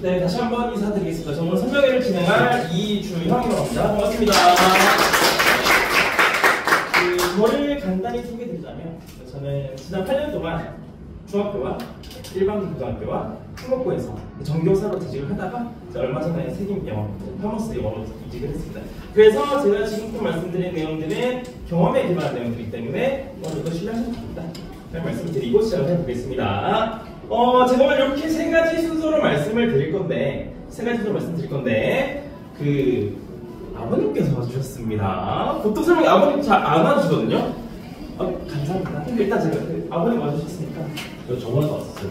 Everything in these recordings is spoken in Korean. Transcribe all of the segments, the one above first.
네, 다시 한번 인사드리겠습니다. 저는 설명회를 진행할 이주형이라고 합니다. 반갑습니다. 저를 간단히 소개드리자면, 저는 지난 8년 동안 중학교와 일반 고등학교와 한국고에서 전교사로 재직을 하다가 얼마 전에 세김영어, 파머스 영어로 이직을 했습니다. 그래서 제가 지금부터 말씀드린 내용들은 경험에 기반한 내용들이기 때문에 오늘도 신뢰하셔도 됩니다. 잘 말씀드리고 시작을 해보겠습니다. 제가 오늘 이렇게 세 가지 순서로 말씀을 드릴 건데, 아버님께서 와주셨습니다. 보통 설명이 아버님 잘 안 와주거든요. 감사합니다. 일단 제가 아버님 와주셨으니까. 저 저번에 왔었어요.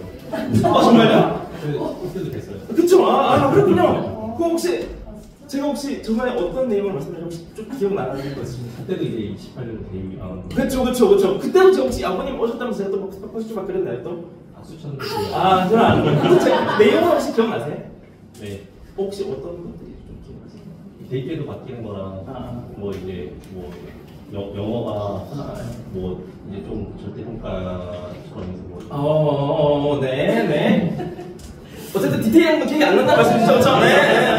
정말요? 그때도 뵀어요. 그쵸? 그렇군요. 제가 혹시 저번에 어떤 내용을 말씀드렸는지 좀 기억나는 거지? 그때도 이제 28년 대입이 안 왔는데. 그쵸. 그때도 제가 혹시 아버님 오셨다면서 제가 또 막 그랬나요 또? 박수 쳤는데. 저는 안 그래요. 내용은 혹시 기억나세요? 네. 혹시 어떤 것들이 좀 기억나세요? 대입 때도 바뀌는 거랑 영어가 뭐 이제 좀 절대평가처럼 해서 네. 어쨌든 디테일한 거 기억이 안 난다 말씀이시죠? 그렇죠? 네.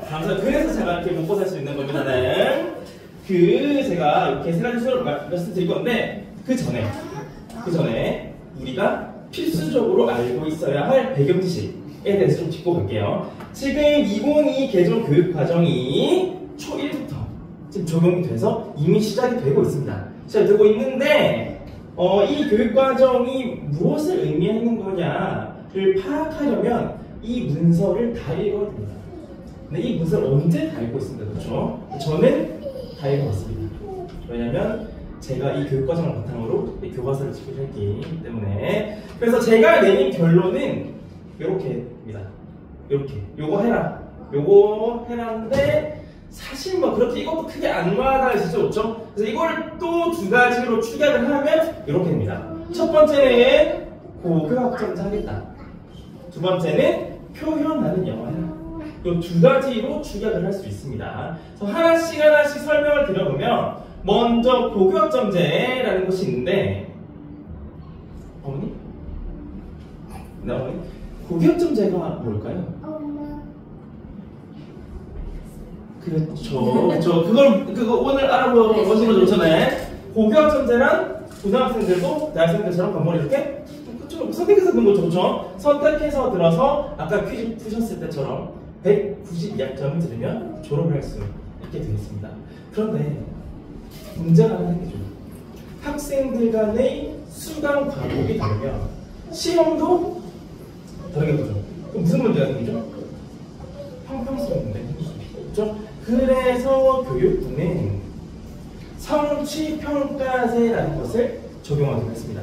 감사합니다. 그래서 제가 이렇게 먹고 살 수 있는 겁니다. 네. 제가 이렇게 세 가지 수를 말씀드릴 건데 그 전에 우리가 필수적으로 알고 있어야 할 배경 지식에 대해서 좀 짚고 갈게요. 지금 2022 개정 교육 과정이 초1부터 지금 적용이 돼서 이미 시작이 되고 있습니다. 시작되고 있는데 이 교육 과정이 무엇을 의미하는 거냐를 파악하려면 이 문서를 다 읽어야 됩니다. 근데 이 문서를 언제 다 읽고 있습니다. 그렇죠? 저는 다 읽어봤습니다. 왜냐면 제가 이 교육 과정을 바탕으로 교과서를 집필했기 때문에. 그래서 제가 내린 결론은 이렇게입니다. 요거 해라인데 사실 뭐 그렇게 이것도 크게 안 와닿으시죠? 그렇죠? 그래서 이걸 또 두 가지로 축약을 하면 이렇게 됩니다. 첫 번째는 고교학점자 하겠다. 두 번째는 표현하는 영어 해라. 이 두 가지로 축약을 할 수 있습니다. 그래서 하나씩 설명을 드려보면 먼저 고교학점제라는 것이 있는데 어머니? 네, 어머니? 고교학점제가 뭘까요? 그렇죠. 그거 오늘 알아보시는 거 좋잖아요. 고교학점제란 고등학생들도 대학생들처럼 건물 이렇게 선택해서 듣는 거죠. 그렇죠? 선택해서 들어서 아까 퀴즈 푸셨을 때처럼 192학점을 들으면 졸업을 할 수 있게 되어 있습니다. 그런데 문제가 하나 생기죠. 학생들 간의 수강 과목이 다르면 시험도 다르게 보죠. 그럼 무슨 문제가 생기죠? 형평성 문제. 그렇죠? 그래서 교육부는 성취평가제라는 것을 적용하기로 했습니다.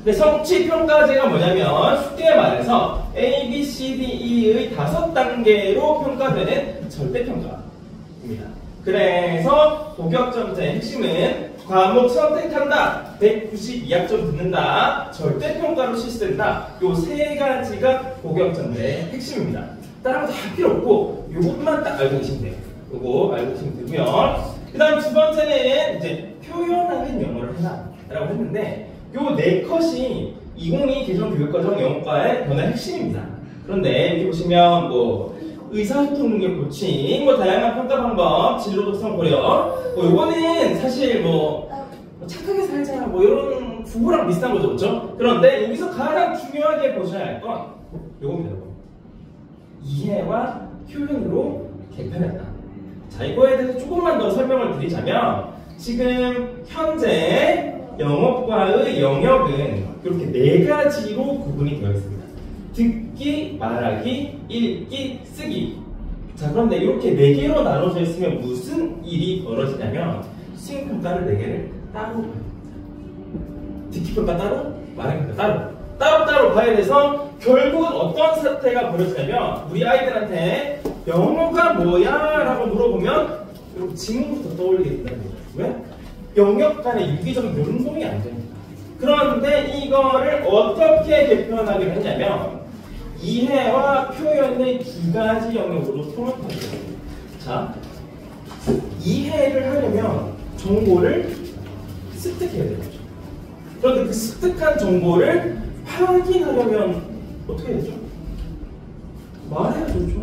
근데 성취평가제가 뭐냐면 쉽게 말해서 A, B, C, D, E의 5단계로 평가되는 절대평가입니다. 그래서 고교학점제의 핵심은 과목 선택한다, 192학점 듣는다, 절대평가로 실시된다. 요 세 가지가 고교학점제의 핵심입니다. 다른 거 다 할 필요 없고 요것만 딱 알고 계시면 돼요. 요거 알고 계시면 되고요. 그 다음 두 번째는 이제 표현하는 영어를 해라 라고 했는데 요 네 컷이 2022 개정 교육과정 영어과의 변화의 핵심입니다. 그런데 여기 보시면 의사소통 능력 코칭, 다양한 평가 방법, 진로 독성 고려, 요거는 사실 착하게 살자, 이런 구호랑 비슷한 거죠, 그렇죠? 그런데 여기서 가장 중요하게 보셔야 할 건 요겁니다, 요거. 이해와 표현으로 개편했다. 자, 이거에 대해서 조금만 더 설명을 드리자면 지금 현재 영어과의 영역은 이렇게 네 가지로 구분이 되어 있습니다. 듣기, 말하기, 읽기, 쓰기. 자, 그런데 이렇게 네 개로 나눠져 있으면 무슨 일이 벌어지냐면 수행평가를 네 개를 따로 봐야 됩니다. 듣기평가 따로, 말하기평가 따로 봐야 돼서 결국은 어떤 사태가 벌어지냐면 우리 아이들한테 영어가 뭐야? 라고 물어보면 여러분 지금부터 떠올리게 된다는 거죠. 왜? 영역 간의 유기적인 연동이 안 됩니다. 그런데 이거를 어떻게 개편하기로 했냐면 이해와 표현의 두 가지 영역으로 통합하게 됩니다. 자, 이해를 하려면 정보를 습득해야 되죠. 그런데 그 습득한 정보를 확인하려면 어떻게 되죠? 말해야 좋죠.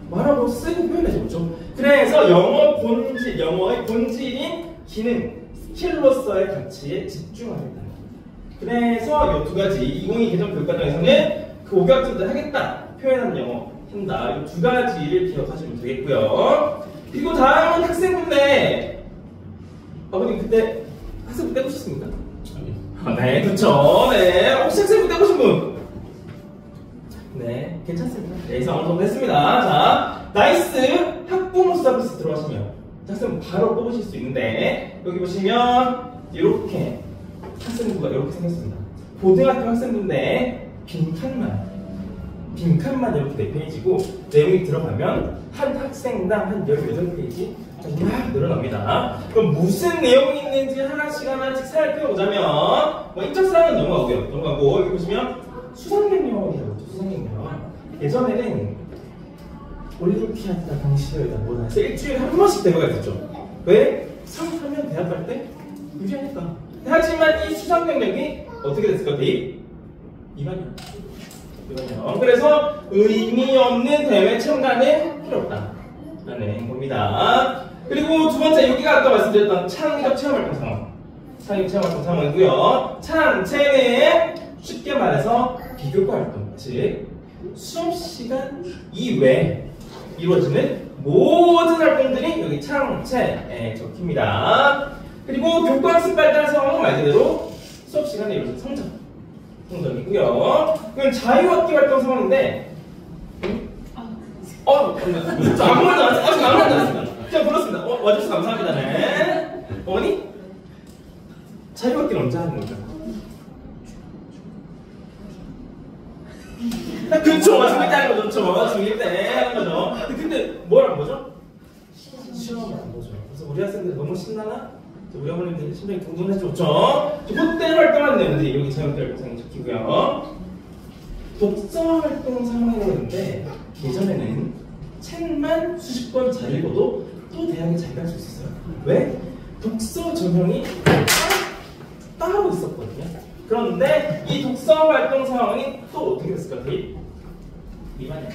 말하고 쓰고 표현해야 좋죠. 그래서 영어의 본질인 기능, 스킬로서의 가치에 집중하겠다. 그래서 이 두 가지 2022 개정 교육과정에서는 그 5개월쯤도 하겠다 표현하는 영어 한다. 이 두 가지를 기억하시면 되겠고요. 그리고 다음은 학생분들. 아버님 그때 학생분 떼보셨습니까? 네, 그렇죠. 네, 혹시 학생분 떼보신 분? 네, 괜찮습니다. 네, 이상 어느 정도 했습니다. 자, 나이스 학부모 서비스 들어가시면 학생분 바로 뽑으실 수 있는데 여기 보시면 이렇게 학생부가 이렇게 생겼습니다. 고등학교 학생분인데 빈칸만 이렇게 4페이지고 내용이 들어가면 한 학생당 한 18페이지 막 늘어납니다. 그럼 무슨 내용이 있는지 하나씩 살펴보자면 뭐 인적사항은 넘어가고 여기 보시면 수상경력이라고 있죠. 수상경력. 예전에는 올림피아드다 당시여이다 뭐다 해서 일주일에 한 번씩 대회가 됐죠. 왜? 상하면 대학 갈 때 유리하니까. 하지만 이 수상경력이 어떻게 됐을까? 이반년. 그래서 의미 없는 대회 참가는 필요 없다 라는 겁니다. 그리고 두 번째, 여기가 아까 말씀드렸던 창의적 체험활동 상황. 창의적 체험활동 상황이고요. 창체는 쉽게 말해서 비교과 활동, 즉 수업 시간 이외에 이루어지는 모든 활동들이 여기 창체에 적힙니다. 그리고 교과학습 발달 상황은 말 그대로 수업 시간에 이루어진 성적이고요. 그럼 자유학기 활동 상황인데, 아무 말도 안 했습니다. 그냥 불렀습니다. 와주셔서 감사합니다. 네. 어머니? 자유학기는 언제 하는 건가요? 그쵸, 중1 때 하는 거죠. 중1 때 하는 거죠. 근데 뭘 안 보죠? 시험을 안 보죠. 그래서 우리 학생들 너무 신나나? 우리 어머님들 심장이 둥둥해졌죠. 그때 활동하는 내용들이 여기 자유학기 활동 상황에 적히고요. 독서 활동 상황이라고 했는데 예전에는 책만 수십 권 잘 읽어도 또 대학에 잘 갈 수 있었어요. 왜? 독서 전형이 따로 있었거든요. 그런데 이 독서 활동 상황이 또 어떻게 됐을까? 미만이야.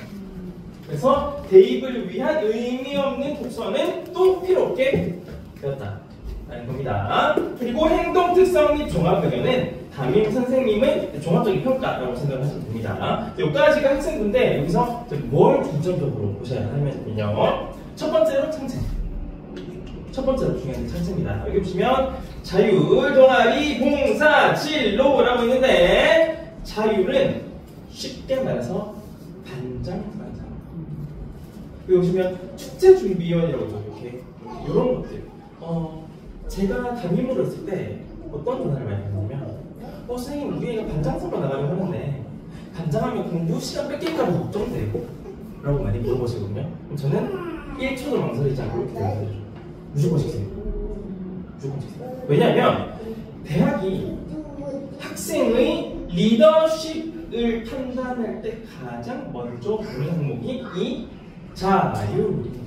그래서 대입을 위한 의미 없는 독서는 또 필요 없게 되었다 라는 겁니다. 그리고 행동 특성 및 종합 의견은 담임 선생님의 종합적인 평가라고 생각을 하시면 됩니다. 여기까지가 학생인데 여기서 뭘 중점적으로 보셔야 하냐면요. 첫 번째로 창체. 첫 번째로 중요한 게 창체입니다. 여기 보시면 자율, 동아리, 봉사, 진로라고 있는데 자율은 쉽게 말해서 반장. 여기 보시면 축제준비위원이라고 있죠. 이렇게 이런 것들. 제가 담임으로 했을 때 어떤 전화를 많이 받냐면 선생님 우리 애가 반장 선거 나가려고 하는데 반장하면 공부 시간 뺏길까 봐 걱정돼요 라고 많이 물어보시거든요. 그럼 저는 1초도 망설이지 않고 이렇게 대답해줘요. 무조건 시키세요. 무조건 시키세요. 왜냐하면 대학이 학생의 리더십을 판단할 때 가장 먼저 보는 항목이 이 자율입니다.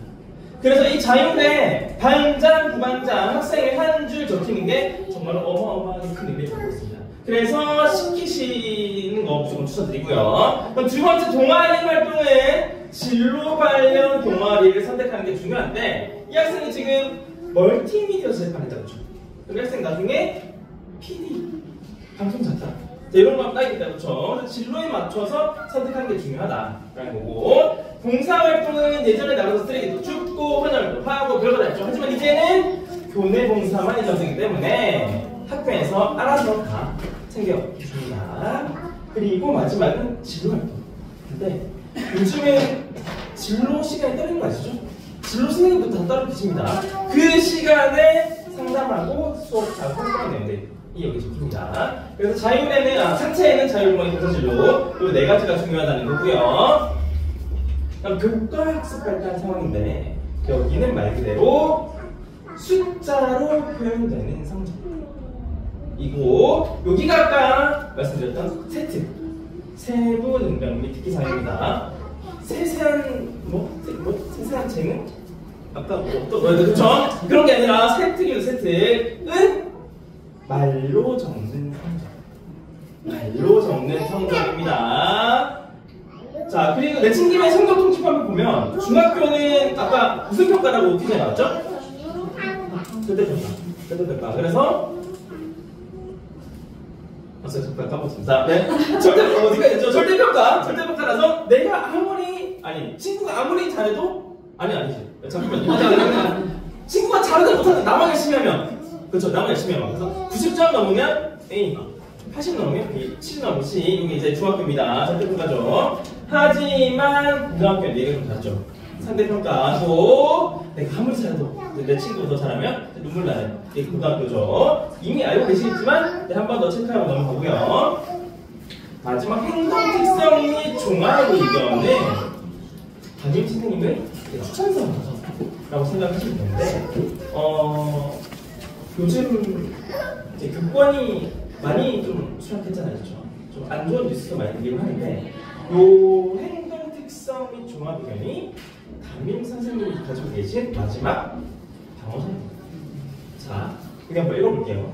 그래서 이 자율에 반장, 부반장, 학생을 한 줄 적히는 게 정말 어마어마하게 큰 의미를 갖고 있습니다. 그래서 시키시는 거 무조건 추천드리고요. 그럼 두 번째 동아리 활동은 진로 관련 동아리를 선택하는 게 중요한데 이 학생이 지금 멀티미디어 제작을 했다고. 그럼 이 학생 나중에 PD, 방송작가 이런 거 따기 때문에 그렇죠. 진로에 맞춰서 선택하는 게 중요하다라는 거고 봉사활동은 예전에 나가서 쓰레기도 줍고 헌혈도 하고 별거 다 했죠. 하지만 이제는 교내 봉사만 이전되기 때문에 학교에서 알아서 다 챙겨줍니다. 그리고 마지막은 진로활동. 근데 요즘에 진로 시간이 떨어진 거 아시죠? 진로 선생님도 다 따로 계십니다. 그 시간에 상담하고 수업하고 활동하는 내용들 여기 적힙니다. 그래서 자율에는 상체에는 자율공학 교사진로 이 네 가지가 중요하다는 거고요. 그럼 교과학습 발달 상황인데 여기는 말 그대로 숫자로 표현되는 성적이고 여기가 아까 말씀드렸던 세트 세부 능력 및 특기 사항입니다. 세세한 세세한 재능 아까 어떤 그렇죠? 그런 게 아니라 세특이죠. 세특은 말로 적는 성적. 말로 적는 성적입니다. 자, 자, 그리고 내친김에 성적 통집합을 보면 중학교는 아까 무슨 평가라고 퀴즈에 나왔죠? 절대평가. 절대평가. 그래서 잠깐 까먹었습니다. 네. 어디가 있죠? 절대평가. 절대평가라서 내가 친구가 아무리 잘해도 아니지. 잠깐만요. 친구가 잘하든 못하든 나만 열심히 하면 그렇죠. 나만 열심히 하면 그래서 90점 넘으면 A, 80 넘으면 B, 70 넘으면 C. 이게 이제 중학교입니다. 절대평가죠. 하지만 고등학교는 얘가 좀 다르죠. 상대평가도 내가 아무리 잘해도 내 친구가 더 잘하면 눈물 나요. 이게 고등학교죠. 이미 알고 계시겠지만 한 번 더 체크하고 넘어가고요. 마지막 행동 특성 및 종합 의견은 담임 선생님의 추천서라고 생각하시면 되는데 요즘 이제 교권이 많이 좀 수락했잖아요. 그렇죠? 좀 안 좋은 뉴스도 많이 들리고 하는데 요 행동 특성 및 종합 의견이 담임 선생님이 가지고 계신 마지막 방어선입니다. 자, 그냥 한번 읽어볼게요.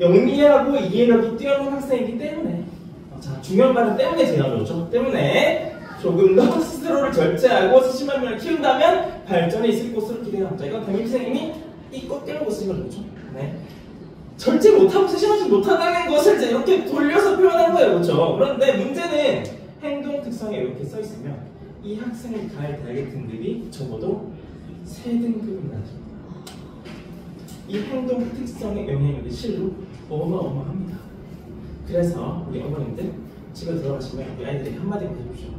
영리하고 이해력이 뛰어난 학생이기 때문에 자, 중요한 말은 때문에 제가 나오죠. 때문에 조금 더 스스로를 절제하고 수심한 면을 키운다면 발전이 있을 것으로 기대합니다. 자, 이건 담임 선생님이 이껏 깨우고 쓰신 거죠. 네. 절제 못하고 수심하지 못하다는 것을 이제 이렇게 돌려서 표현한 거예요. 그렇죠? 그런데 문제는 행동 특성에 이렇게 써 있으면 이 학생이 갈 대학의 등급이 적어도 3등급은 낮습니다. 이 행동 특성의 영향력이 실로 어마어마합니다. 그래서 우리 어머님들 집에 들어가시면 우리 아이들에게 한마디 해주십시오.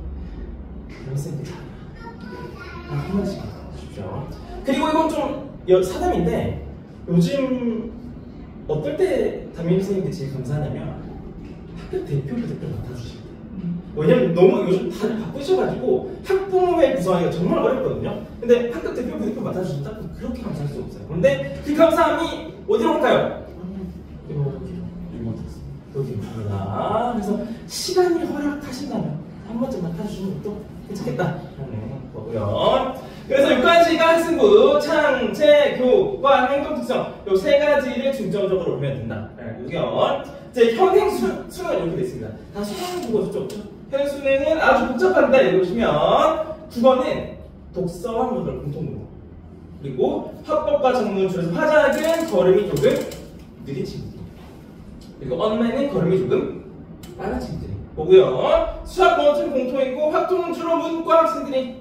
선생님들 잘해라. 한마디씩 해주십시오. 그리고 이건 좀 사담인데 요즘 어떨 때 담임 선생님들이 제일 감사하냐면 학교 대표를 맡아주십니다. 왜냐면 너무 요즘 다들 바쁘셔가지고 학부모회 구성하기가 정말 어렵거든요. 근데 학급 대표 부대표 맡아주신다? 그렇게 감사할 수 없어요. 그런데 그 감사함이 어디로 갈까요? 여기입니다. 그래서 시간이 허락하신다면 한 번쯤 맡아주시는 것도 괜찮겠다 하는 거고요. 그래서 여기까지가 학생부 창제, 교과, 행동 특성 요 3가지를 중점적으로 보면 된다. 의견. 이제 현행 수능은 이렇게 되어 있습니다. 다 수능 국어죠. 현행 수능은 아주 복잡합니다. 읽어보시면 9번은 독서와 문을 공통문법, 그리고 화법과 정문 줄에서 화작은 걸음이 조금 느린 친구들, 그리고 언매는 걸음이 조금 빠른 친구들이 보고요. 수학 원점 공통이고 확통은 주로 문과 학생들이,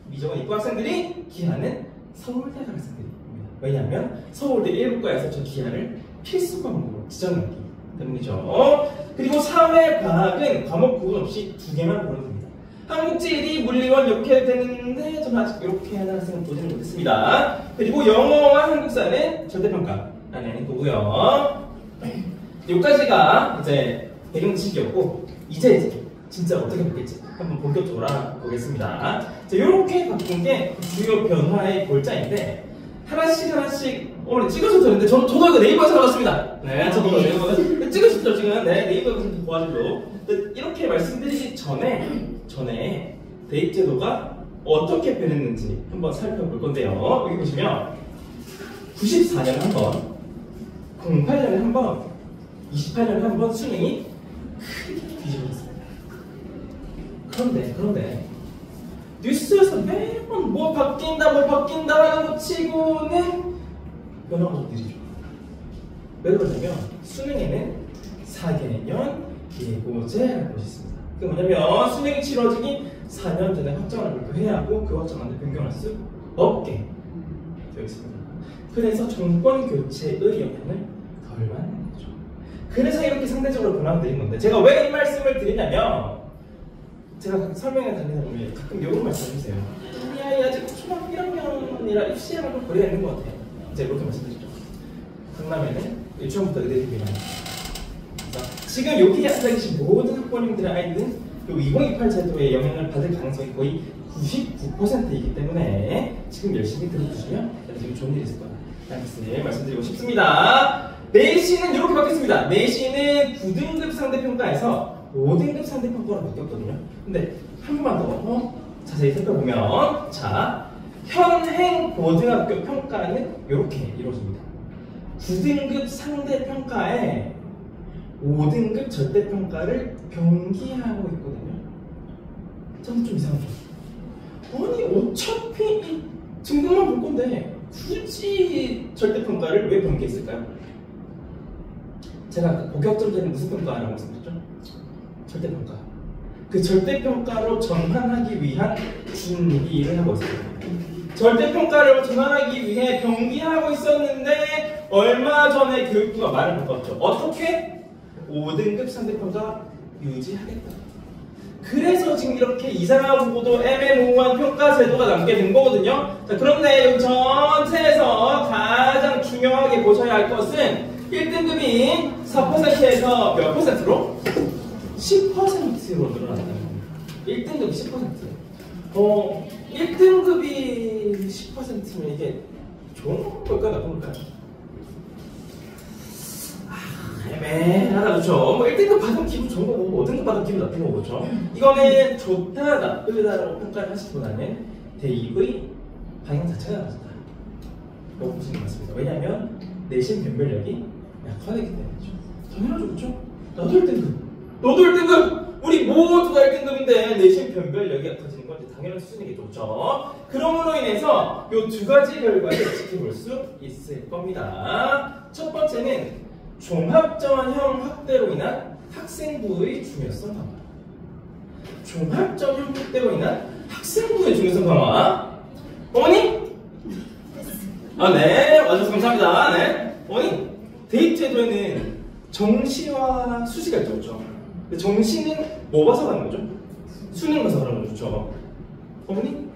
미적은 이과 학생들이, 기하는 서울대 학생들입니다. 왜냐하면 서울대 1부과에서 저 기하를 필수 과목으로 지정했기 때문이죠. 그리고 사회과학은 과목 구분 없이 2개만 보는 겁니다. 한국, 지리, 물리원 이렇게 되는데 저는 아직 이렇게 하는 학생은 보지는 못했습니다. 그리고 영어와 한국사는 절대평가라는 거고요. 여기까지가 이제 배경 지식이었고 이제 진짜 어떻게 바뀔지 한번 본격적으로 알아보겠습니다. 이렇게 바꾼 게 주요 변화의 골자인데 하나씩 오늘 찍어서 드렸는데 저도 이거 네이버에서 나왔습니다. 네, 저도 네이버에서 찍으셨죠 지금? 네, 네이버에서 도와주고 이렇게 말씀드리기 전에 대입제도가 어떻게 변했는지 한번 살펴볼 건데요. 여기 보시면 94년에 한 번, 08년에 한 번, 28년에 한 번 수능이 크게 뒤집어졌습니다. 그런데 뉴스에서 매번 뭐 바뀐다 하는 것 치고는 변화가 좀 느리죠. 왜 그러냐면 수능에는 4개년 예고제라는 것이 있습니다. 그게 뭐냐면 수능이 치러지기 4년 전에 확정을 발표해야 하고 그 확정안을 변경할 수 없게 되어 있습니다. 그래서 정권 교체의 영향을 덜 받는 거죠. 그래서 이렇게 상대적으로 변화가 드린 건데 제가 왜 이 말씀을 드리냐면 제가 설명회 다니다 보면 가끔 이런 말씀 해주세요. 이 아이 아직 초등학교 1학년이라 입시랑 거리가 있는 것 같아요. 이제 이렇게 말씀드리죠. 강남에는 유치원부터 의대생이 많아요. 지금 여기 앉아 계신 모든 학부모님들의 아이들은 2028 제도의 영향을 받을 가능성이 거의 99%이기 때문에 지금 열심히 들어주시면 지금 좋은 일이 있을 거다. 말씀드리고 싶습니다. 내신은 이렇게 바뀌었습니다. 내신은 9등급 상대평가에서 5등급 상대평가로 바뀌었거든요. 근데 한 번만 더 자세히 살펴보면 자, 현행 고등학교 평가는 이렇게 이루어집니다. 9등급 상대평가에 5등급 절대평가를 병기하고 있거든요. 저는 좀 이상하죠. 아니 어차피 이 등급만 볼 건데 굳이 절대평가를 왜 변기했을까요? 제가 아까 고격점제는 무슨 평가라고 말씀드렸죠? 절대평가. 그 절대평가로 전환하기 위한 준비를 하고 있습니다. 절대평가를 전환하기 위해 경기하고 있었는데 얼마 전에 교육부가 말을 바꿨죠. 어떻게? 5등급 상대평가 유지하겠다. 그래서 지금 이렇게 이상하고도 애매모호한 평가 제도가 남게 된 거거든요. 자, 그런데 여기 전체에서 가장 중요하게 보셔야 할 것은 1등급이 4%에서 몇 %로? 10%로 늘어났다는 겁니다. 1등급이 10%. 1등급이 10%면 이게 좋은 걸까 나쁜 걸까요? 애매하다, 그렇죠? 뭐 1등급 받으면 기분 좋은 거고 5등급 받으면 기분 나쁜 거고, 그렇죠? 이거는 좋다, 나쁘다라고 평가를 하시기보다는 대입의 방향 자체가 다르다. 라고 보시는 것 같습니다. 왜냐하면 내신 변별력이 약화되기 때문이죠. 당연하죠, 그렇죠? 나도 1등급, 너도 1등급! 우리 모두가 1등급인데 내신 변별력이 약화지는 건 당연한 수준이겠죠, 그렇죠? 그럼으로 인해서 이 두 가지 결과를 지켜볼 수 있을 겁니다. 첫 번째는 종합전형 확대로 인한 학생부의 중요성 강화. 종합전형 확대로 인한 학생부의 중요성 강화. 어머니? 네. 와주셔서 감사합니다. 네. 어머니, 대입 제도에는 정시와 수시가 있죠, 그렇죠? 정시는 뭐 봐서 가는 거죠? 수능 봐서 가는 거죠, 그렇죠? 어머니?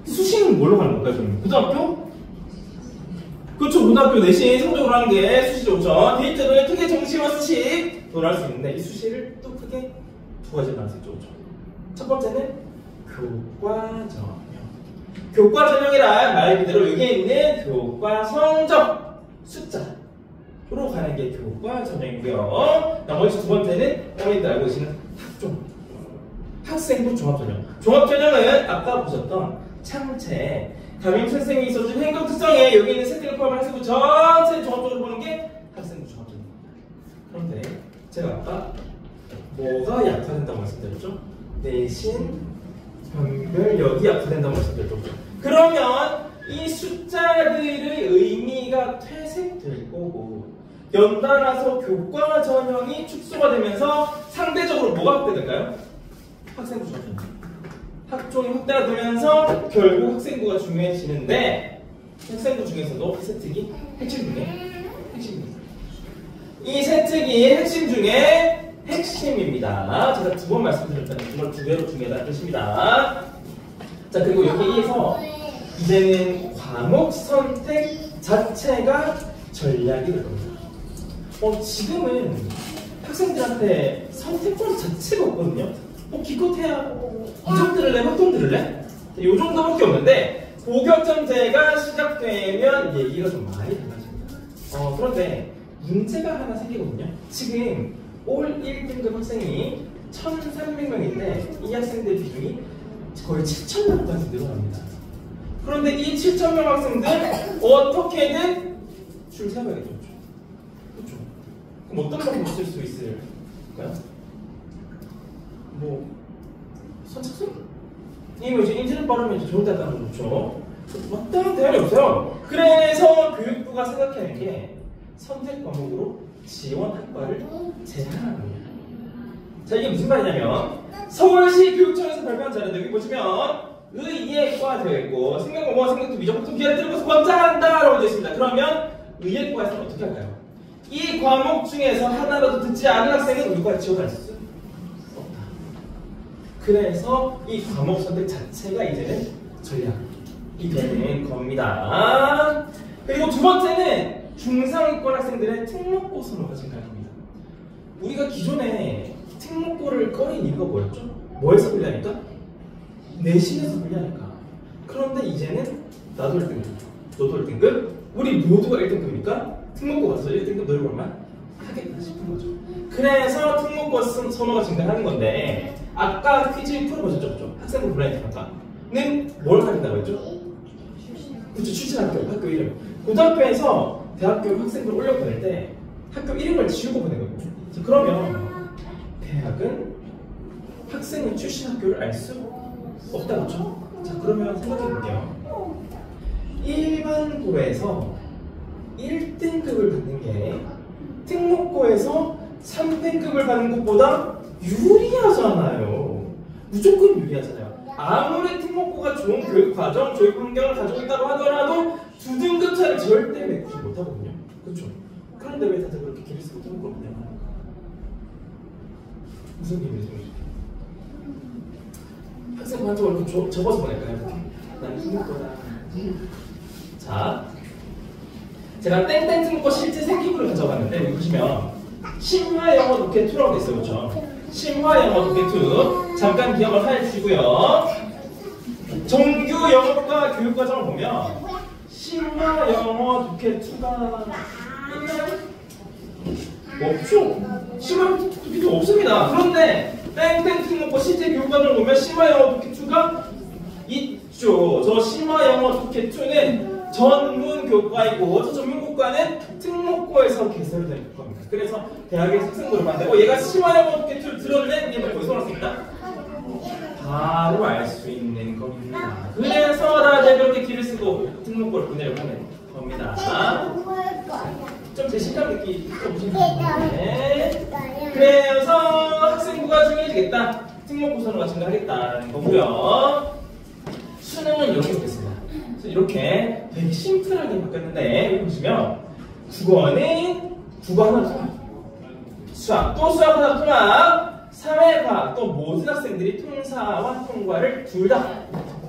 수시는 뭘로 가는 걸까요, 그러면? 고등학교? 그렇죠. 고등학교 내신 성적으로 하는 게 수시죠, 그렇죠? 대입 제도는 크게 정시와 수시로 할 수 있는데 이 수시를 또 크게 두 가지로 나눌 수 있죠, 그렇죠? 첫 번째는 교과전형. 교과전형이란 말 그대로 여기에 있는 교과 성적 숫자로 가는 게 교과전형이고요. 나머지 두 번째는 어머니들 알고 계시는 학종. 학생부 종합전형. 종합전형은 아까 보셨던 창체 담임 선생님이 있어준 행동 특성에 여기 있는 세팅을 포함한 학생부 전체를 종합적으로 보는 게 학생부 종합전형입니다. 그런데 제가 아까 뭐가 약화된다고 말씀드렸죠? 내신 변별력이 약화된다고 말씀드렸죠. 그러면 이 숫자들의 의미가 퇴색될 거고 연달아서 교과 전형이 축소가 되면서 상대적으로 뭐가 확대될까요? 학생부 종합전형. 학종이 확대가 되면서 결국 학생부가 중요해지는데 학생부 중에서도 이 세 특이 핵심 중에 핵심입니다. 이 세 특이 핵심 중에 핵심입니다. 제가 두 번 말씀드렸다는 정말 두 배로 중요하다는 뜻입니다. 자, 그리고 여기에서 이제는 과목 선택 자체가 전략이 될 겁니다. 지금은 학생들한테 선택권 자체가 없거든요. 기껏해야 2점 들을래? 확동 들을래? 이 정도밖에 없는데 고격점제가 시작되면 얘기가 좀 많이 달라집니다. 그런데 문제가 하나 생기거든요. 지금 올 1등급 학생이 1,300명인데 이 학생들 비중이 거의 7,000명까지 늘어납니다. 그런데 이 7,000명 학생들 어떻게든 줄 세워야겠죠. 그렇죠? 그럼 어떤 방법을 쓸 수 있을까요? 선착순? 이미 이제 인지는 빠르면 이제 좋은 데다는 거죠. 마땅한 대안이 없어요. 그래서 교육부가 생각하는 게 선택 과목으로 지원 학과를 제한하는 겁니다. 자, 이게 무슨 말이냐면 서울시 교육청에서 발표한 자료들 여기 보시면 의예과 되어 있고 생명공학, 생명투, 미적분투, 기하를 들고서 권장한다라고 되어 있습니다. 그러면 의예과에서는 어떻게 할까요? 이 과목 중에서 하나라도 듣지 않은 학생은 우리 과에 지원할 수 있어요. 그래서 이 과목 선택 자체가 이제는 전략이 되는 겁니다. 그리고 두 번째는 중상위권 학생들의 특목고 선호가 증가할 겁니다. 우리가 기존에 특목고를 꺼린 이유가 뭐였죠? 뭐에서 불리하니까? 내신에서 불리하니까. 그런데 이제는 나도 1등급, 너도 1등급, 우리 모두가 1등급이니까 특목고 가서 1등급 노려볼만 하겠다 싶은 거죠. 그래서 특목고 선호가 증가하는 건데 아까 퀴즈 풀어보셨죠? 그렇죠? 학생부 블라인드 평가는 뭘 가린다고 했죠? 그렇죠. 출신학교, 학교 이름. 고등학교에서 대학교 학생부를 올려보낼 때 학교 이름을 지우고 보내거든요. 그러면 대학은 학생의 출신 학교를 알 수 없다, 그렇죠? 자, 그러면 생각해 볼게요. 일반고에서 1등급을 받는 게 특목고에서 3등급을 받는 것보다 유리하잖아요. 무조건 유리하잖아요. 아무리 특목고가 좋은 교육 과정, 교육 환경을 가지고 있다고 하더라도 2등급 차를 절대 메꾸지 못하거든요. 그렇죠? 그런데 왜 다들 그렇게 길을 쓰고 하는 거냐? 무슨 의미죠? 학생 한쪽으로 이렇게 접어서 보낼까요? 이렇게. 난 특목고다. 자, 제가 땡땡 특목고 실제 생기부를 가져봤는데 여기 보시면 심화 영어 독해 2라고 돼 있어요, 그렇죠? 심화 영어 독해 2 잠깐 기억을 해주시고요. 정규 영어과 교육과정을 보면 심화 영어 독해 2가 있나요? 없죠. 심화 독해 2 없습니다. 그런데 땡땡 특목고 실제 교육과정을 보면 심화 영어 독해 2가 있죠. 저 심화 영어 독해 2는 전문 교과이고 저 전문 교과는 특목고에서 개설된 교과입니다. 그래서 대학의 학생부를 만들고 얘가 심화 영어 독해 2를 들었네? 얘는 어디서 나왔습니까? 바로 알 수 있는 겁니다. 그래서 다들 그렇게 길을 쓰고 특목고를 보내려고 하는 겁니다. 좀 제 시간 느끼 좀 보시면 돼. 그래서 학생부가 중요해지겠다. 특목고 선호가 증가하겠다는 거고요. 수능은 이렇게 바뀌었습니다. 이렇게 되게 심플하게 바뀌었는데 여기 보시면 국어는 국어 하나 수학 또 수학 하나 통합 사회과학 또 모든 학생들이 통사와 통과를 둘 다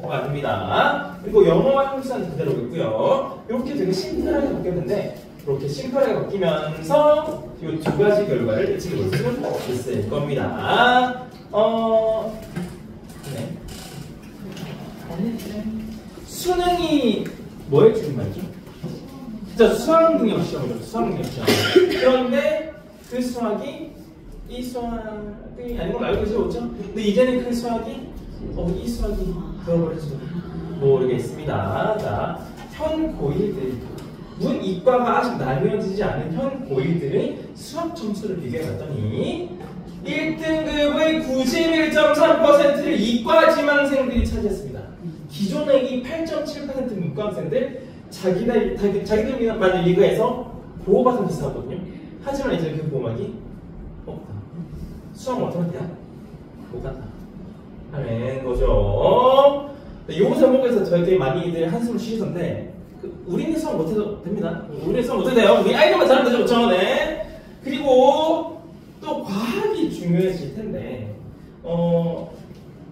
받습니다. 그리고 영어와 형사는 그대로겠고요. 이렇게 되게 심플하게 바뀌었는데 이렇게 심플하게 바뀌면서 이 두 가지 결과를 예측해 볼 수 있을 겁니다. 네. 수능이 뭐에 주는 말이죠? 진짜 수학 능력 시험이죠. 수학 능력 시험. 그런데 그 수학이 이 수학이 아닌 걸 알고 계시죠? 그렇죠? 근데 이제는 그 수학이 이 수학이 들어버릴지 모르겠습니다. 자, 현 고1들 문 이과가 아직 나뉘어지지 않은 현 고1들의 수학 점수를 비교해봤더니 1등급의 91.3%를 이과 지망생들이 차지했습니다. 기존의 8.7% 문과학생들 자기들만의 리그에서 보호받은 비슷하거든요. 하지만 이제 그 보호막이 없다. 수학은 어떻게 돼요? 못 간다 하는 거죠. 요 제목에서 저희들이 많이들 한숨을 쉬시던데 우리는 수학 못해도 됩니다. 우리는 수학 못해도 돼요. 우리 아이들만 잘하면 되죠. 그렇죠? 네. 그리고 또 과학이 중요해질 텐데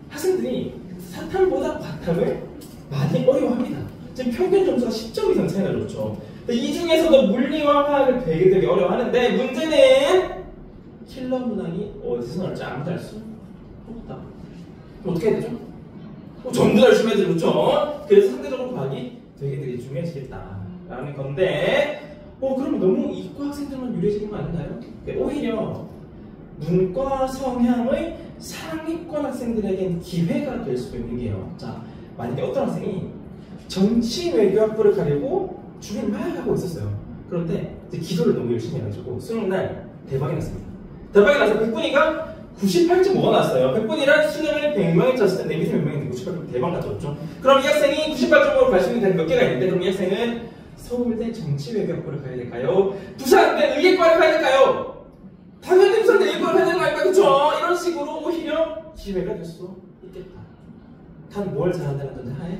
학생들이 사탐보다 과탐을 많이 어려워합니다. 지금 평균 점수가 10점 이상 차이가 좋죠. 이 중에서도 물리와 화학을 되게 어려워하는데 문제는 킬러 문항이 어디서 나올지 아무도 알 수 없다. 어떻게 해야 되죠? 전부 다 열심히 해야 되죠. 그래서 상대적으로 과학이 되게 중요해지겠다라는 건데 그러면 너무 이과 학생들만 유리해지는 거 아닌가요? 오히려 문과 성향의 상위권 학생들에겐 기회가 될 수도 있는 게요. 자, 만약에 어떤 학생이 정치 외교학부를 가려고 준비를 막 하고 있었어요. 그런데 이제 기도를 너무 열심히 해가지고 수능날 대박이 났습니다. 대박이 나서 백분위가 98.5가 났어요. 백분위란 수능을 100명이 쳤을 때 내 밑에 몇 명인데 98점 대박 났죠. 그럼 이 학생이 98점으로 갈 수 있는 몇 개가 있는데 그럼 이 학생은 서울대 정치외교학부를 가야 될까요? 부산대 의예과를 가야 될까요? 당연히 부산대 의예과를 가야 되는 거 아닐까? 그쵸? 이런 식으로 오히려 기회가 될 수 있겠다. 단 뭘 잘한다는 전제하에?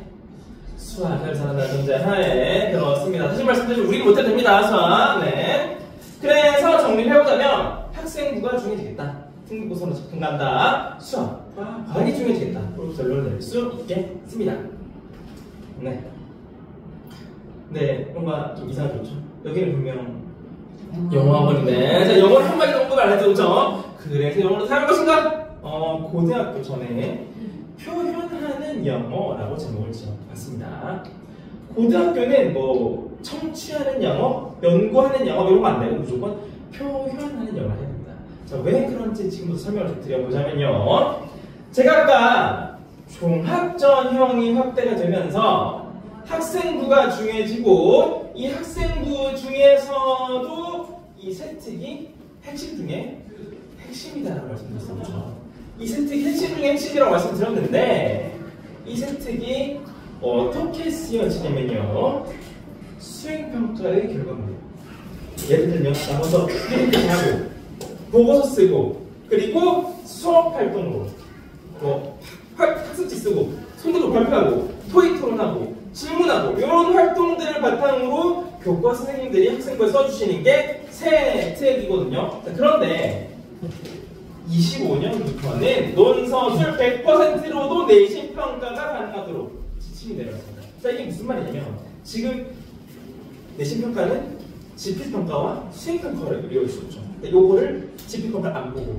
수학을 잘한다는 전제하에 그렇습니다. 다시 말씀드리면 우리는 못해도 됩니다. 수학. 네. 그래서 정리를 해보자면 학생부가 중요해지겠다. 특목고선으로 접근한다. 수학과 과학이 중요해지겠다. 그리고 결론을 낼 수 있겠습니다. 네. 네, 뭔가 좀 이상하죠? 여기는 분명 영어학원인데 자, 영어를 한 마디 정도 안 해도 그렇죠? 그래서 영어를 사용할 것인가? 고등학교 전에 표현하는 영어라고 제목을 지어봤습니다. 고등학교는 뭐 청취하는 영어, 연구하는 영어 이런 거 안 되고 무조건 표현하는 영어를 해야 됩니다. 자, 왜 그런지 지금부터 설명을 좀 드려보자면요. 제가 아까 종합전형이 확대가 되면서 학생부가 중요해지고 이 학생부 중에서도 이 세특이 핵심 중에 핵심이다라고 말씀드렸었죠. 이 세특이 핵심 중에 핵심이라고 말씀드렸는데 이 세특이 어떻게 쓰여지냐면요. 수행평가의 결과물이에요. 예를 들면 나눠서 프린트 하고 보고서 쓰고 그리고 수업 활동으로 학습지 쓰고 손들고 발표하고 토익 토론하고 질문하고 이런 활동들을 바탕으로 교과 선생님들이 학생부에 써주시는 게 세특이거든요. 그런데 25년부터는 논서술 100%로도 내신 평가가 가능하도록 지침이 내려왔습니다. 자, 이게 무슨 말이냐면 지금 내신 평가는 지필 평가와 수행 평가를 이루어질 수 있죠. 요거를 지필 평가 안 보고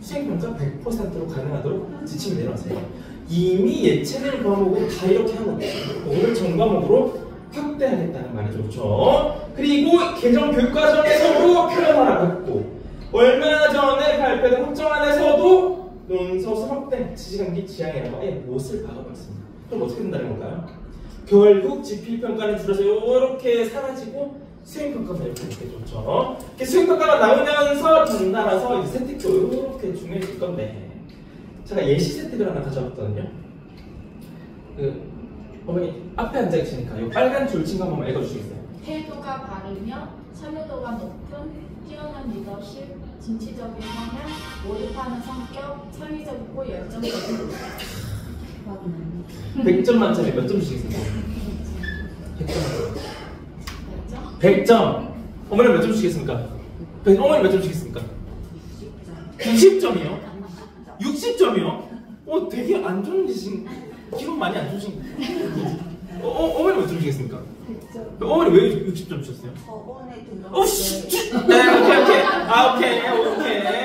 수행 평가 100%로 가능하도록 지침이 내려왔어요. 이미 예체능 과목으로 다 이렇게 하고 있어요. 오늘 전 과목으로 확대하겠다는 말이죠. 그렇죠? 그리고 개정 교육과정에서도 표현하라고 했고 얼마 전에 발표된 확정안에서도 논서술 확대 지시간기 지향이라고 아예 못을 박아봤습니다. 그럼 어떻게 된다는 걸까요? 결국 지필평가는 줄여서 이렇게 사라지고 수행평가가 이렇게 됐겠죠. 수행평가가 나오면서 덩달아서 이제 세특도 이렇게 중요해질 건데 제가 예시 세특을 하나 가져왔거든요. 어머니 앞에 앉아 계시니까 이 빨간 줄친 거 한번 읽어주시겠어요? 태도가 바르며 참여도가 높은 뛰어난 리더십, 진취적인 성향, 몰입하는 성격, 창의적이고 열정적인 100점 만점에 몇 점 주시겠습니까? 100점. 100점. 어머니 몇 점 주시겠습니까? 어머니 몇 점 주시겠습니까? 60점이요? 60점이요? 되게 안 좋은 짓인 기분 많이 안 좋으신 어머니 몇 점 주시겠습니까? 100점. 어머니 왜 60점 주셨어요? 저번에 네,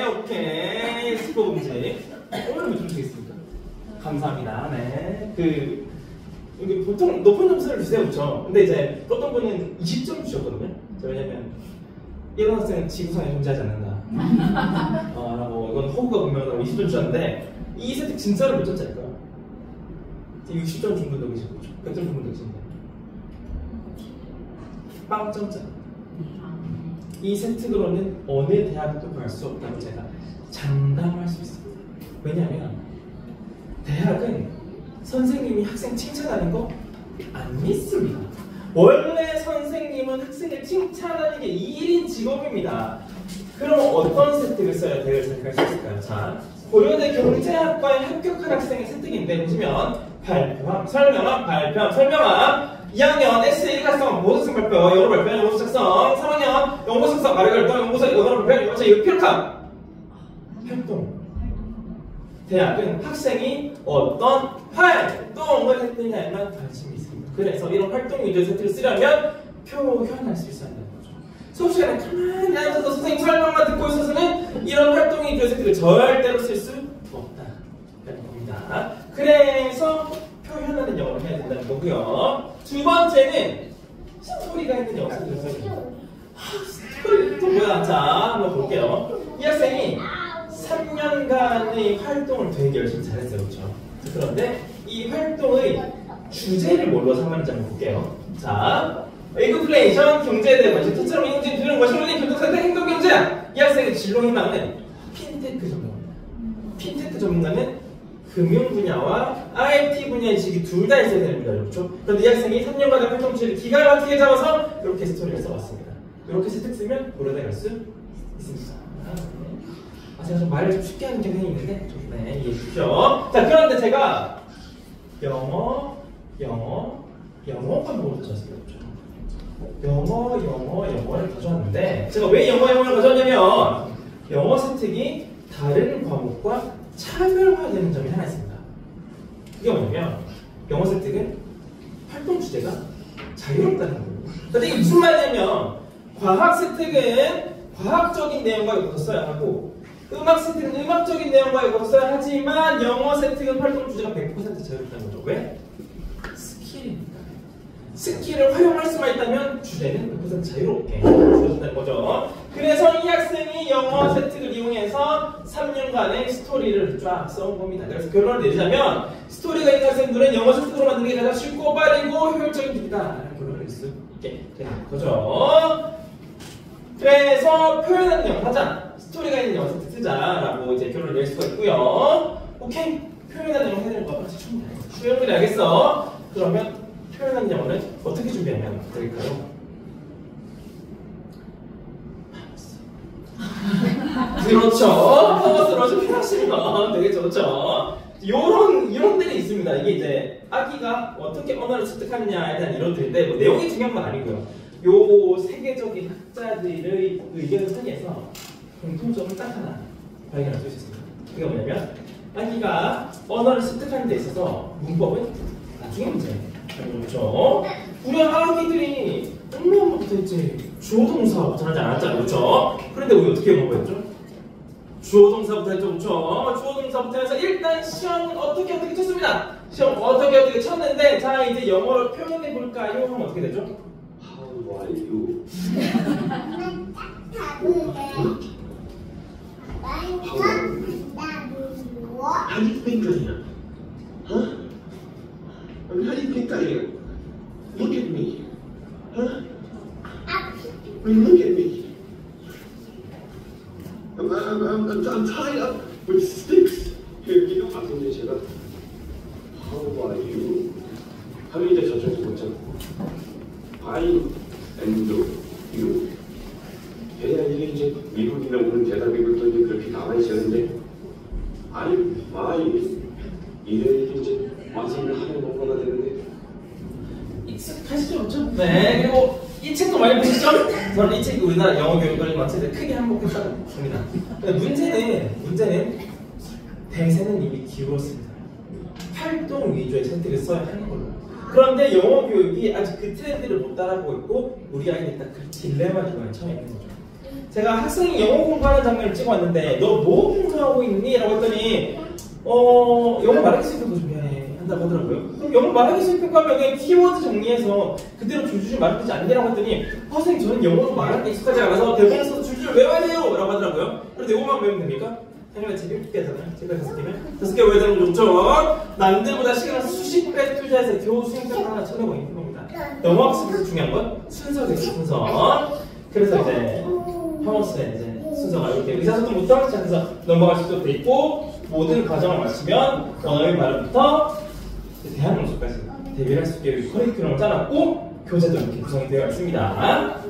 오케이. 스포 금지. 어머니 몇 점 주시겠습니까? 감사합니다. 네. 여기 보통 높은 점수를 주세요, 그렇죠? 근데 이제 어떤 분은 20점 주셨거든요. 왜냐면 이런 학생은 지구상에 존재하지 않는다. 라고 이건 허구가 분명하다고 20점 주셨는데 이 세특 진짜로 몇 점짜릴까요? 60점 준 분도 계시고 100점 준 분도 계신데 빵점짜리. 이 세특으로는 어느 대학도 갈 수 없다고 제가 장담할 수 있습니다. 왜냐하면 대학은 선생님이 학생 칭찬하는 거 안 믿습니다. 원래 선생님은 학생을 칭찬하는 게 2일인 직업입니다. 그럼 어떤 세특을 써야 대학을 생각할 수 있을까요? 자, 고려대 경제학과에 합격한 학생의 세특인데 보시면 발표함, 설명함, 발표함, 설명함 2학년 S1 활성, 모의고사 발표, 영어 발표, 영어 작성 3학년 영어 작성, 말의 활동, 연구소 영어 발표, 영어 작성, 기록함 활동. 대학은 학생이 어떤 활동을 했느냐에만 관심이 있습니다. 그래서 이런 활동 위주의 세특을 쓰려면 표현할 수 있어야 한다는 거죠. 수업 시간에 가만히 앉아서 선생님 설명만 듣고 있어서는 이런 활동 위주의 세특을 절대로 쓸 수 없다는 겁니다. 그래서 표현하는 영어를 해야 된다는 거고요. 두 번째는 스토리가 있는 영어 세특을 써야 됩니다. 스토리 또 뭐야? 자, 한번 볼게요. 이 학생이 3년간의 활동을 되게 열심히 잘했어요. 그렇죠? 그런데 이 활동의 주제를 뭘로 삼았는지 한번 볼게요. 자, 에그플레이션, 경제에 대한 관심, 특처럼 인공지능, 두려움, 머신러닝, 교통상태, 행동경제. 이 학생의 진로 희망은 핀테크 전문가입니다. 핀테크 전문가는 금융 분야와 IT 분야의 직위 둘 다 있어야 됩니다. 그렇죠? 그런데 이 학생이 3년간의 활동 주제를 기가 막히게 잡아서 이렇게 스토리를 써왔습니다. 이렇게 세특 쓰면 고려대 갈 수 있습니다. 제가 좀 말을 좀 쉽게 하는 경향이 있는데 좀 이해해 주십시오. 자, 그런데 제가 영어 과목을 가져왔어요. 영어를 가져왔는데 제가 왜 영어를 가져왔냐면 영어 세특이 다른 과목과 차별화되는 점이 하나 있습니다. 그게 뭐냐면 영어 세특은 활동 주제가 자유롭다는 거예요. 근데 이게 무슨 말이냐면 과학 세특은 과학적인 내용과 엮어서 써야 하고 음악 세특은 음악적인 내용과 엮어서 써야 하지만 영어 세특은 활동 주제가 100% 자유롭다는 거죠. 왜? 스킬이니까. 스킬을 활용할 수만 있다면 주제는 100% 자유롭게 주어진다는 거죠. 그래서 이 학생이 영어 세특을 이용해서 3년간의 스토리를 쫙 써온 겁니다. 그래서 결론을 내리자면 스토리가 있는 학생들은 영어 세특으로 만드는 게 가장 쉽고 빠르고 효율적인 길이다라는 결론을 낼 수 있게 되는 거죠. 그래서 표현하는 영어 하자. 스토리가 있는 영어 세트 쓰자라고 이제 결론을 낼 수가 있고요. 오케이, 표현하는 영어 해야 되는 거 충분히 알겠어. 그러면 표현하는 영어는 어떻게 준비하면 될까요? 그렇죠. 파워스로 준비하시면 되게 좋죠. 이론들이 있습니다. 이게 이제 아기가 어떻게 언어를 습득하느냐에 대한 이론들인데 뭐 내용이 중요한 건 아니고요. 요 세계적인 학자들의 의견 사이에서 공통점을 딱 하나 발견할 수 있습니다. 그게 뭐냐면 아기가 언어를 습득하는 데 있어서 문법은 나중에 문제예요. 그렇죠. 우리 아기들이 엄마부터 이제 주어 동사부터 하지 않았잖아요. 그렇죠. 그런데 우리 어떻게 공부했죠? 주어 동사부터 했죠. 그렇죠. 주어 동사부터 해서 일단 시험은 어떻게 쳤습니다. 시험 어떻게 쳤는데 자 이제 영어로 표현해 볼까요? 하면 어떻게 되죠? How are you? How do you think I am? Huh? I mean, how do you think I am? Look at me. Huh? I mean, look at me. I'm tied up with sticks. 이거 같은데 제가 How are you? 하루 이제 저쪽에서 못 잡고 Fine and you. 얘야 이게 이제 미국인에 오는 대답이고 또 이제 그렇게 가만히 있었는데 I'm fine. 이래 이제 완성을 하면 뭔가가 되는데 익숙하시죠? 그렇죠? 네. 그리고 이 책도 많이 보시죠? 저는 이 책이 우리나라 영어 교육을 마치는데 크게 한몫했다고 봅니다. 문제는 대세는 이미 기울었습니다. 활동 위주의 선택을 써야 하는 걸로. 그런데 영어 교육이 아직 그 트렌드를 못 따라가고 있고 우리 아이들이 딱 그 딜레마 기관에 처해 있는 거죠. 제가 학생이 영어 공부하는 장면을 찍어왔는데 너 뭐 공부하고 있니? 라고 했더니 영어 말하기 수익평가 준비해 한다고 하더라고요. 그럼 영어 말하기 수익평가하면 그냥 키워드 정리해서 그대로 줄줄 말하지 않냐고 했더니 선생님 저는 영어로 말할 때 익숙하지 않아서 대본에 써서 줄줄 외워야 돼요! 라고 하더라고요. 그런데 이거만 외우면 됩니까? 당연히 책 7개잖아요. 책 5개면 5개 외워야 되는 거 좋죠? 남들보다 시간을 수십 배 투자해서 겨우 수행평가 하나 쳐내고 있는 겁니다. 영어 학습에서 중요한 건 순서겠죠, 순서. 그래서 이제 파머스의 이제 순서가 이렇게 의사소통부터 시작해서 넘어갈 수도 돼 있고 모든 과정을 마치면 언어의 발음부터 대학 연수까지 대비할 수 있게 커리큘럼을 짜놨고 교재도 이렇게 구성이 되어 있습니다.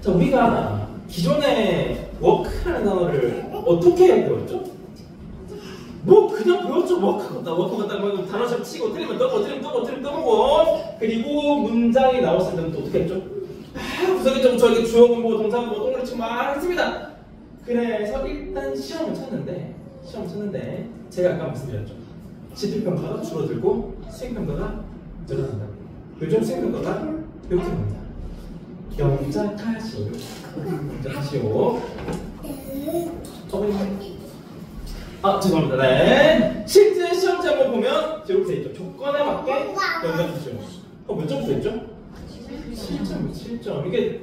자, 우리가 기존에 워크라는 단어를 어떻게 배웠죠? 뭐 그냥 배웠죠. 워크 같다 단어샵 치고 틀리면 떠보고 틀리면 떠보고 그리고 문장이 나왔을 때는 또 어떻게 했죠? 구석이죠. 저에게 주어 공부, 동사 공부, 동그랗게 치고 막 했습니다. 그래서 일단 시험을 쳤는데 제가 아까 말씀드렸죠. 지필평가가 줄어들고 수행평가가 늘어난다. 요즘 수행평가가 이렇게 됩니다. 영작하시오. 죄송합니다. 네. 실제 시험지 한번 보면 이렇게 돼 있죠. 조건에 맞게 영작하시오. 몇 점부터 있죠? 7점. 이게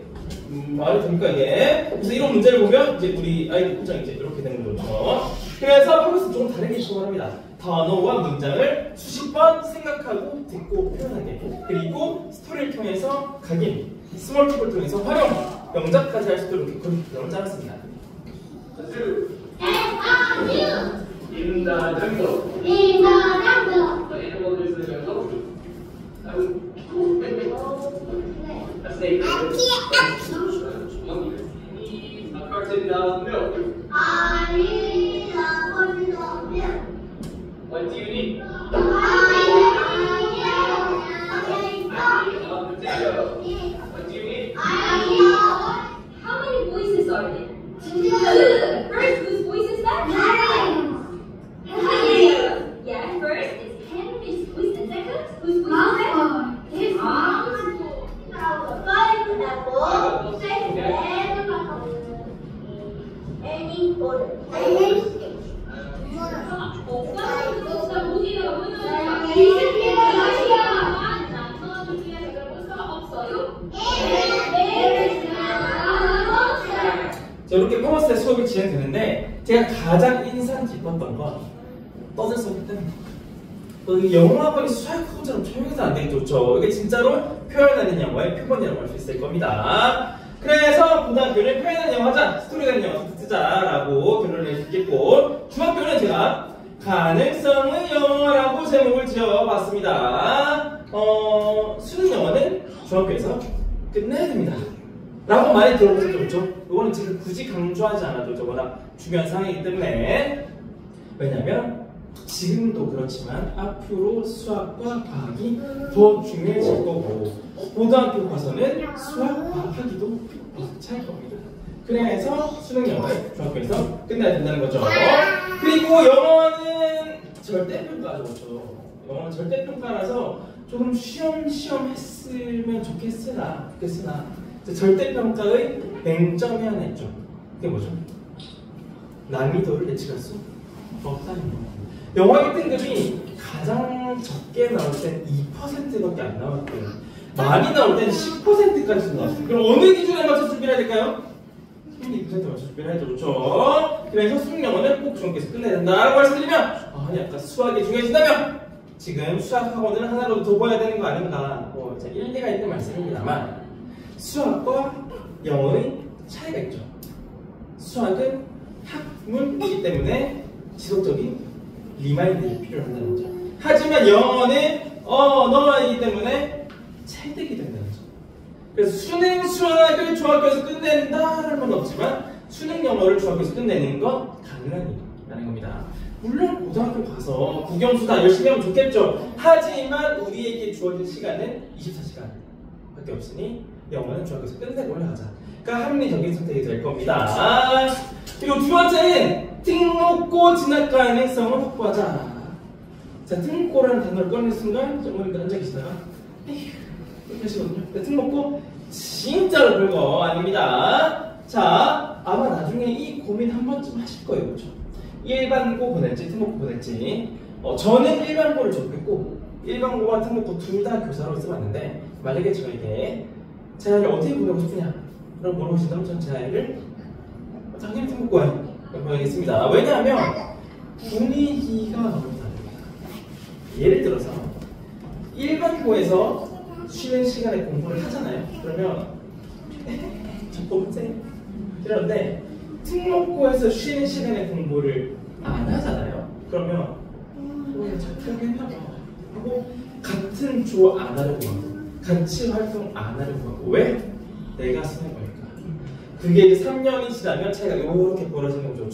말이 됩니까 이게? 그래서 이런 문제를 보면 이제 우리 아이들 입장이 이제 이렇게 되는 거죠. 그래서 하면서 좀 다르게 시작을 합니다. 단어와 문장을 수십 번 생각하고 듣고 표현하게. 그리고 스토리를 통해서 각인, 스몰톡을 통해서 활용, 영작까지 할 수 있도록 이렇게 커리큘럼을 짜놨습니다. In the jungle. In the jungle. The animal is the jungle. A snake. He's a carton of milk. I need a carton of milk. What do you need? I need A potato. What do you need? How many voices are there? Two. First, whose voice is that? Henry. Yeah, first is Henry's voice, and second, whose voice is that? His mom's voice. Any order. 자, 이렇게 커머스의 수업이 진행되는데 제가 가장 인상 깊었던 건 떠들 수업이 때문에 영어학원이 수학학원처럼 조용해서 안 되겠죠. 이게 진짜로 표현하는 영어의 표본이라고 할 수 있을 겁니다. 그래서 고등학교는 표현한 영어 하자, 스토리가 있는 영어 쓰자라고 결론을 낼 수 있겠고, 중학교는 제가 가능성의 영어라고 제목을 지어봤습니다. 수능 영어는 중학교에서 끝내야 됩니다. 라고 많이 들어보셨죠? 그렇죠? 이거는 지금 굳이 강조하지 않아도 저 워낙 중요한 사항이기 때문에. 왜냐면 지금도 그렇지만 앞으로 수학과 과학이 더 중요해질 거고, 고등학교 가서는 수학, 과학하기도 벅찰 겁니다. 그래서 수능 영어를 중학교에서 끝내야 된다는 거죠. 그리고 영어는 절대평가죠. 그렇죠? 영어는 절대평가라서 조금 쉬엄쉬엄 했으면 좋겠으나 절대평가의 맹점이 하나 있죠. 그게 뭐죠? 난이도를 예측할 수 없다는 거. 영어 1등급이 가장 적게 나올 땐 2%밖에 안 나왔고요. 많이 나올 땐 10%까지 나왔어요. 그럼 어느 기준에 맞춰 준비를 해야 될까요? 2% 맞춰 준비를 해야죠. 그렇죠? 그래서 수능 영어는 꼭 중학교에서 끝내야 된다고 말씀드리면, 아니 아까 수학이 중요해진다면 지금 수학 학원을 하나라도 더 봐야 되는 거 아닌가, 일리가 있는 말씀입니다만 수학과 영어의 차이가 있죠. 수학은 학문이기 때문에 지속적인 리마인드가 필요한다는 거죠. 하지만 영어는 언어이기 때문에 체득이 된다는 거죠. 그래서 수능 수학을 중학교에서 끝낸다는 건 없지만 수능 영어를 중학교에서 끝내는 건 가능한 일이라는 겁니다. 물론 고등학교 가서 국영수다 열심히 하면 좋겠죠. 하지만 우리에게 주어진 시간은 24시간 밖에 없으니 영어는 중학교에서 끝내고 올라가자. 그러니까 합리적인 선택이 될 겁니다. 그리고 두 번째는 특목고 진학 가능성을 확보하자. 자, 특목고라는 단어를 꺼내는 순간 정말 앉아 계시다가 이렇게 하시거든요. 특목고 진짜로 별거 아닙니다. 자, 아마 나중에 이 고민 한 번쯤 하실 거예요. 그렇죠? 일반고 보낼지 특목고 보낼지. 저는 일반고를 접했고 일반고와 특목고 둘 다 교사로 써봤는데, 만약에 저에게 제 아이를 어떻게 보내고 싶으냐 라고 물어보신다면 전 제 아이를 당연히 특목고에 보내겠습니다. 왜냐하면 분위기가 너무 다릅니다. 예를 들어서 일반고에서 쉬는 시간에 공부를 하잖아요. 그러면 저꼼생 이런데 특목고에서 쉬는 시간에 공부를 안 하잖아요. 그러면 자꾸 했나 봐 하고 같은 조 안 하려고 하고 같이 활동 안 하려고 하고. 왜? 내가 손해보니까. 그게 이제 3년이 지나면 차이가 이렇게 벌어지는 거죠.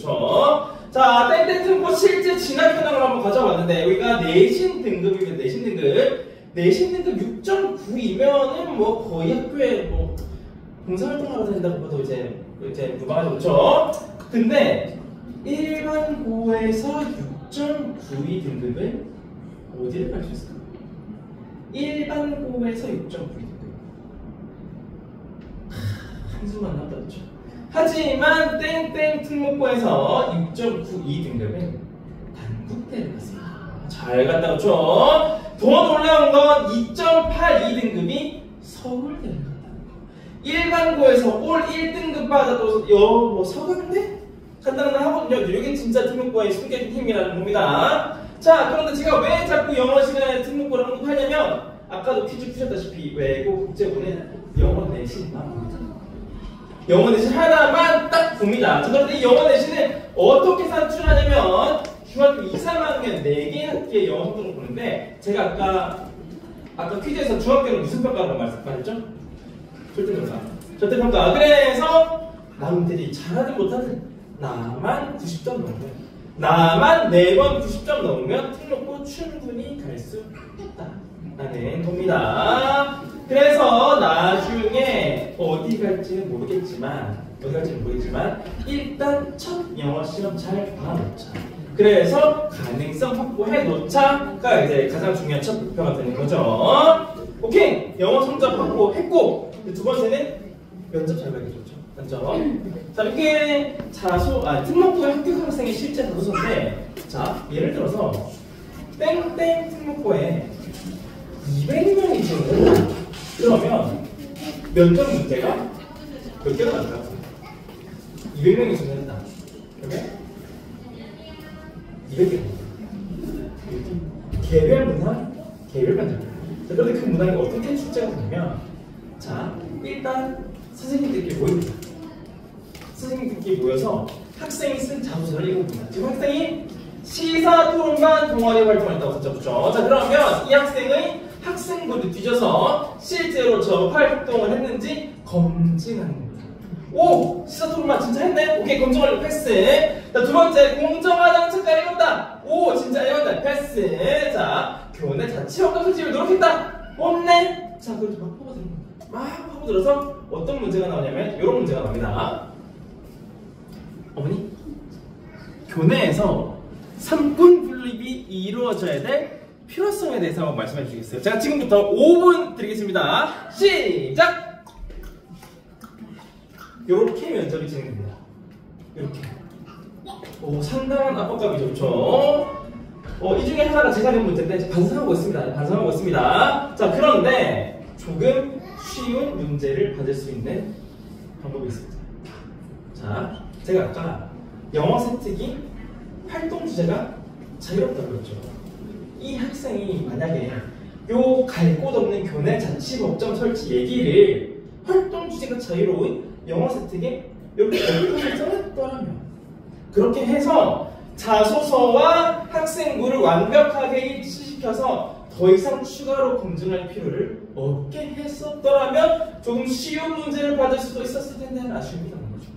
자, 땡땡 특목고 실제 진학 현황을 한번 가져왔는데, 여기가 내신 등급이면 내신 등급 6.9이면은 뭐 거의 학교에 뭐 봉사활동하러 다닌다고 봐도 이제 무방하죠. 그렇죠? 근데 일반고에서 6.92 등급은 어디를 갈 수 있을까? 일반고에서 6.92 등급. 한수만 나왔다. 그렇죠? 하지만 땡땡 특목고에서 6.92 등급은 단국대를 갔습니다. 잘 갔다. 그렇죠? 더 놀라운 건 2.82 등급이 서울대를 갔다는 거. 일반고에서 올 1등급 받아도 뭐 서울대? 간다는 걸 하거든요. 이게 진짜 특목고의 숨겨진 힘이라는 겁니다. 자, 그런데 제가 왜 자꾸 영어 시간에 특목고를 언급하냐면, 아까도 퀴즈 푸셨다시피 외고 국제고는 영어 내신만 봅니다. 영어 내신 하나만 딱 봅니다. 그런데 이 영어 내신을 어떻게 산출하냐면, 중학교 2, 3학년 4개 학기의 영어 성적을 보는데, 제가 아까 퀴즈에서 중학교는 무슨 평가라고 말했죠? 절대평가. 그래서 남들이 잘하든 못하든 나만 90점 넘으면, 나만 4번 90점 넘으면 특목고 충분히 갈 수 있다라는 겁니다. 그래서 나중에 어디 갈지는 모르겠지만 일단 첫 영어 시험 잘 봐놓자. 그래서 가능성 확보해 놓자가 이제 가장 중요한 첫 목표가 되는 거죠. 오케이, 영어 성적 확보했고, 두 번째는 면접 잘 봐야겠죠. 면접. 자, 이게 특목고의 합격 학생의 실제 자소서인데, 자, 예를 들어서 땡땡 특목고에 200명이 지원을. 그러면 면접 문제가 몇 개가 나올까요? 200명이 지원했다. 그러면 200개. 개별 문항, 개별 면접. 자, 그런데 그 문항이 어떻게 출제가 되냐면, 자, 일단 선생님들끼리 모입니다. 선생님들끼리 모여서 학생이 쓴 자소서를 읽어봅니다. 지금 학생이 시사토론반 동아리 활동을 했다고 썼죠. 자, 그러면 이 학생의 학생부를 뒤져서 실제로 저 활동을 했는지 검증하는 겁니다. 오! 시사토론반 진짜 했네? 오케이, 검증하려고 패스. 자, 두 번째, 공정하다는 착각을 해온다. 오, 진짜 해온다. 패스. 자, 교내 자치협동 설치를 노력했다. 없네? 자, 그렇게 막 퍼부드는 겁니다. 막 퍼부들어서 어떤 문제가 나오냐면 이런 문제가 나옵니다. 어머니, 교내에서 삼권 분립이 이루어져야 될 필요성에 대해서 한번 말씀해 주시겠어요? 제가 지금부터 5분 드리겠습니다. 시작! 이렇게 면접이 진행됩니다. 이렇게. 오, 상당한 압박감이죠, 그렇죠? 이 중에 하나가 제가 낸 문제인데 반성하고 있습니다. 반성하고 있습니다. 자, 그런데 조금 쉬운 문제를 받을 수 있는 방법이 있습니다. 자, 제가 아까 영어 세특이 활동 주제가 자유롭다고 했죠. 이 학생이 만약에 요 갈 곳 없는 교내 자치법정 설치 얘기를 활동 주제가 자유로운 영어 세특에 이렇게 설정했더라면, 그렇게 해서 자소서와 학생부를 완벽하게 일치시켜서 더 이상 추가로 검증할 필요를 없게 했었더라면 조금 쉬운 문제를 받을 수도 있었을 텐데 하는 아쉬움이 남는 거죠.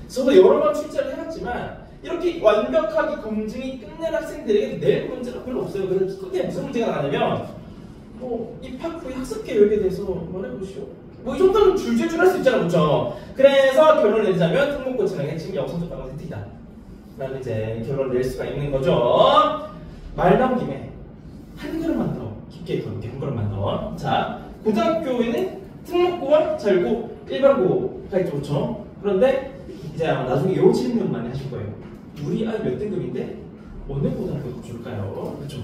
저도 여러 번 출제를 해봤지만 이렇게 완벽하게 검증이 끝낸 학생들에게 낼 문제가 별로 없어요. 그래서 그게 무슨 문제가 나냐면 입학 후에 학습 계획에 대해서 말해보시오. 이 정도는 줄줄줄 할 수 있잖아, 그렇죠? 그래서 결론을 내자면 특목고 진학의 핵심이 역선적 방어 세특이다 라는 이제 결론을 낼 수가 있는 거죠. 말 나온 김에 한 걸음만 더 깊게 걸을게. 한 걸음만 더. 자, 고등학교에는 특목고와 자율고, 일반고가 있죠, 그렇죠? 그런데 이제 아마 나중에 이 질문 많이 하실 거예요. 우리 아이 몇 등급인데 어느 고등학교 줄까요? 그렇죠?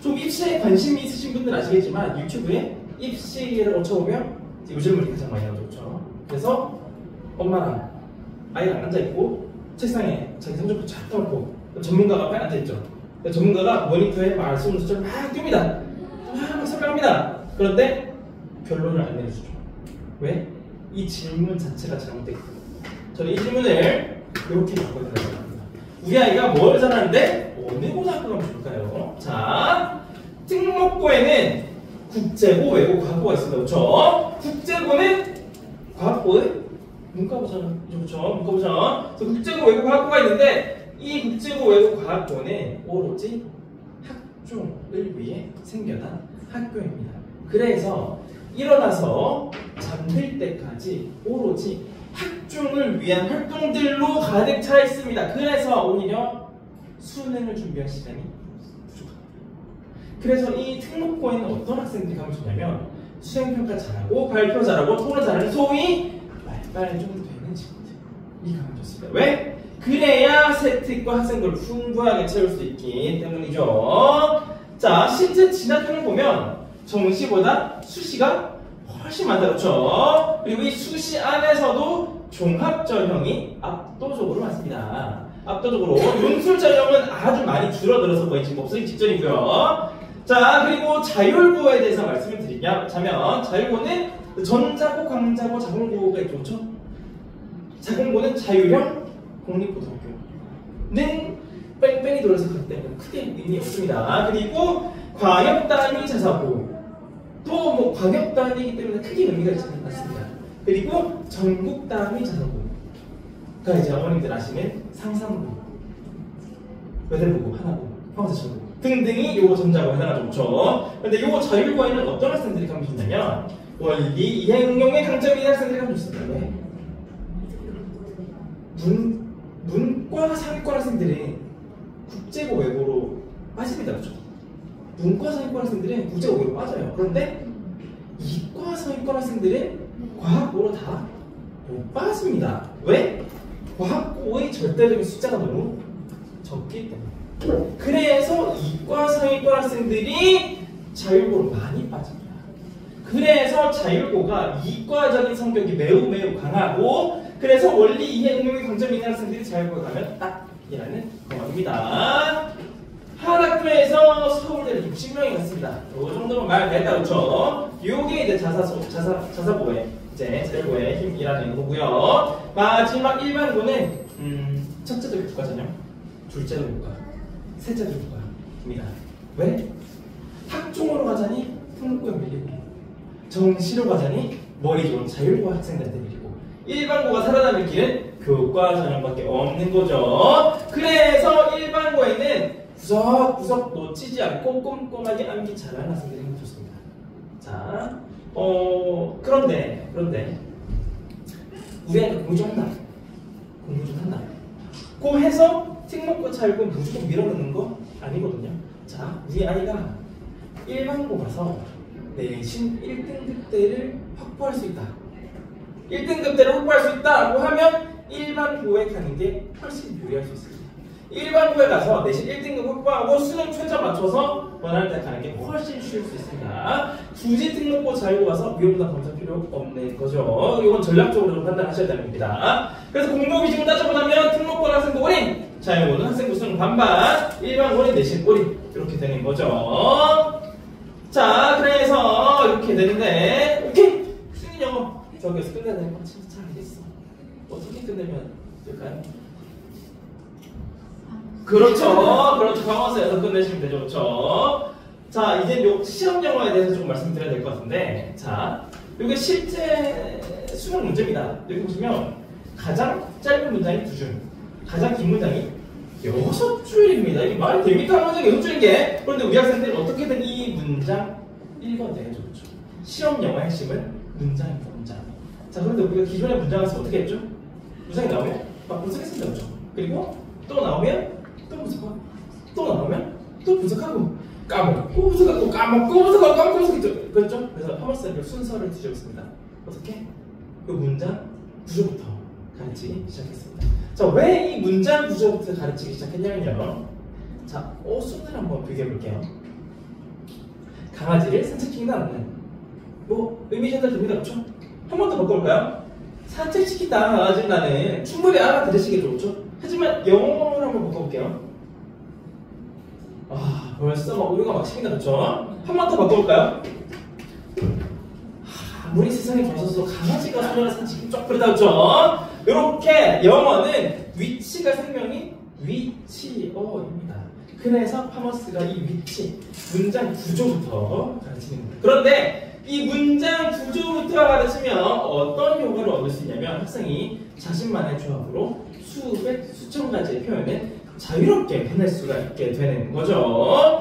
좀 입시에 관심이 있으신 분들 아시겠지만 유튜브에 입시를 거쳐보면 이 질문이 가장 많이 나오죠, 그렇죠? 그래서 엄마랑 아이랑 앉아있고 책상에 자기 성적표 쫙 떠놓고 전문가가 앞에 앉아있죠. 전문가가 모니터에 말씀을 숫자를 막 띄웁니다. 막 설명합니다. 그런데 결론을 안 내려주죠. 왜? 이 질문 자체가 잘못됐기 때문에. 저는 이 질문을 이렇게 바꿔드려야 합니다. 우리 아이가 뭘 잘하는데 어느 고등학교 가면 좋을까요? 자, 특목고에는 국제고, 외고, 과학고가 있습니다. 그렇죠? 국제고는 과학고의 문과버전, 그렇죠? 문과버전. 그래서 국제고, 외고, 과학고가 있는데 이 국제고, 외고, 과학고는 오로지 학종을 위해 생겨난 학교입니다. 그래서 일어나서 잠들 때까지 오로지 학종을 위한 활동들로 가득 차 있습니다. 그래서 오히려 수능을 준비할 시간이 부족합니다. 그래서 이 특목고에는 어떤 학생들이 가면 좋냐면 수행평가 잘하고 발표 잘하고 토론 잘하는 소위 말빨 좀 되는 친구들이 가면 좋습니다. 왜? 그래야 세특과 학생들을 풍부하게 채울 수 있기 때문이죠. 자, 실제 진학형을 보면 정시보다 수시가 훨씬 많다, 그렇죠? 그리고 이 수시 안에서도 종합전형이 압도적으로 많습니다. 압도적으로. 논술전형은 아주 많이 줄어들어서 거의 지금 없어지기 직전이고요. 자, 그리고 자율고에 대해서 말씀을 드리자면 자율고는 전자고, 강자고, 자공고가 있죠, 그렇죠? 자공고는 자율형 공립고등학교는 뺑뺑이 돌아서 가기 때문에 크게 의미 없습니다. 그리고 광역단위 자사고 또 뭐 광역단위이기 때문에 크게 의미가 있지 않습니다. 그리고 전국단위 자사고가 이제 어머님들 아시는 상상고, 외대부고, 하나고, 평화사천고 등등이 요거 전자고에 해당하죠, 그렇죠? 근데 요거 자율고에는 어떤 학생들이 가면 좋냐면 원리, 이행용의 강점이 있는 학생들이 가면 좋습니다. 왜? 문과, 상위과 학생들은 국제고, 외고로 빠집니다, 그렇죠? 문과, 상위과 학생들은 국제고, 외고로 빠져요. 그런데 이과, 상위과 학생들은 과학고로 다 못 빠집니다. 왜? 과학고의 절대적인 숫자가 너무 적기 때문에. 그래서 이과, 상위과 학생들이 자율고로 많이 빠집니다. 그래서 자율고가 이과적인 성격이 매우 강하고, 그래서 원리, 이해, 응용의 강점이 있는 학생들이 자율고에 가면 딱이라는 거입니다. 한 학교에서 서울대를 60명이 갔습니다. 이 정도면 말 됐다, 그렇죠? 요게 이제 자사고에 이제 최고의 힘이라는 거고요. 마지막 일반고는 첫째도 교과 전형, 둘째도 교과, 셋째도 교과입니다. 왜? 학종으로 가자니 특목고에 밀리고, 정시로 가자니 머리 좋은 자율고 학생들한테 밀리고, 일반고가 살아남을 길은 교과 전형밖에 없는 거죠. 그래서 일반고에는 구석구석 놓치지 않고 꼼꼼하게 암기 잘하는 학생들이 좋습니다. 자, 그런데 우리 아이가 공부 좀 한다. 고 해서 특목고 잘고 무조건 밀어넣는 거 아니거든요. 자, 우리 아이가 일반고 가서 내신 1등급대를 확보할 수 있다. 1등급대를 확보할 수 있다고 하면 일반고에 가는 게 훨씬 유리할 수 있습니다. 일반고에 가서 내신 1등급 확보하고 수능 최저 맞춰서 원하는 데 가는 게 훨씬 쉬울 수 있습니다. 굳이 특목고 잘고 가서 위험부담 검사 필요 없는 거죠. 이건 전략적으로 좀 판단하셔야 됩니다. 그래서 공부 비중을 따져보자면 특목고 학생부 올인, 자율고는 학생부 수능 반반, 일반고는 내신 올인 이렇게 되는 거죠. 자, 그래서 이렇게 되는데 오케이! 수능 영어 저기에서 끝내야 되는 건 진짜 잘 알겠어. 어떻게 끝내면 될까요? 그렇죠. 강화서에서 끝내시면 되죠. 그렇죠. 자, 이제 요 시험 영어에 대해서 좀 말씀드려야 될 것 같은데, 자, 이게 실제 수능 문제입니다. 여기 보시면 가장 짧은 문장이 2줄, 가장 긴 문장이 6줄입니다. 이게 말이 됩니까? 문장이 6줄인 게. 그런데 우리 학생들은 어떻게든 이 문장 읽어내야죠. 그렇죠. 시험 영어의 핵심은 문장입니다. 문장. 자, 그런데 우리가 기존의 문장을 써서 어떻게 했죠? 문장이 나오면 막 분석했습니다. 그렇죠. 그리고 또 나오면 또 분석하고, 또 나오면 또 분석하고, 까먹고 분석하고, 까먹고 분석하고, 까먹고 분석했죠. 그렇죠? 그래서 파머스는 순서를 뒤집었습니다. 어떻게? 그 문장 구조부터 가르치기 시작했습니다. 자, 왜 이 문장 구조부터 가르치기 시작했냐면요. 자, 수능을 한번 비교해 볼게요. 강아지를 산책시킨다 않는, 뭐 의미 전달됩니다. 그렇죠? 한 번 더 바꿔볼까요? 산책시킨다 강아지는 충분히 알아들으시겠죠. 그렇죠? 하지만 영어로 한번 바꿔볼게요. 벌써 막 우리가 막 심이다. 그렇죠? 한 번 더 바꿔볼까요? 아무리 세상에 좋아서 강아지가 소녀를 산책이 쫙 그러다. 그렇죠? 이렇게 영어는 위치가 생명인 위치어입니다. 그래서 파머스가 이 위치, 문장 구조부터 가르치는 겁니다. 그런데 이 문장 구조부터 가르치면 어떤 효과를 얻을 수 있냐면 학생이 자신만의 조합으로 수백, 수천 가지의 표현을 자유롭게 해낼 수가 있게 되는 거죠.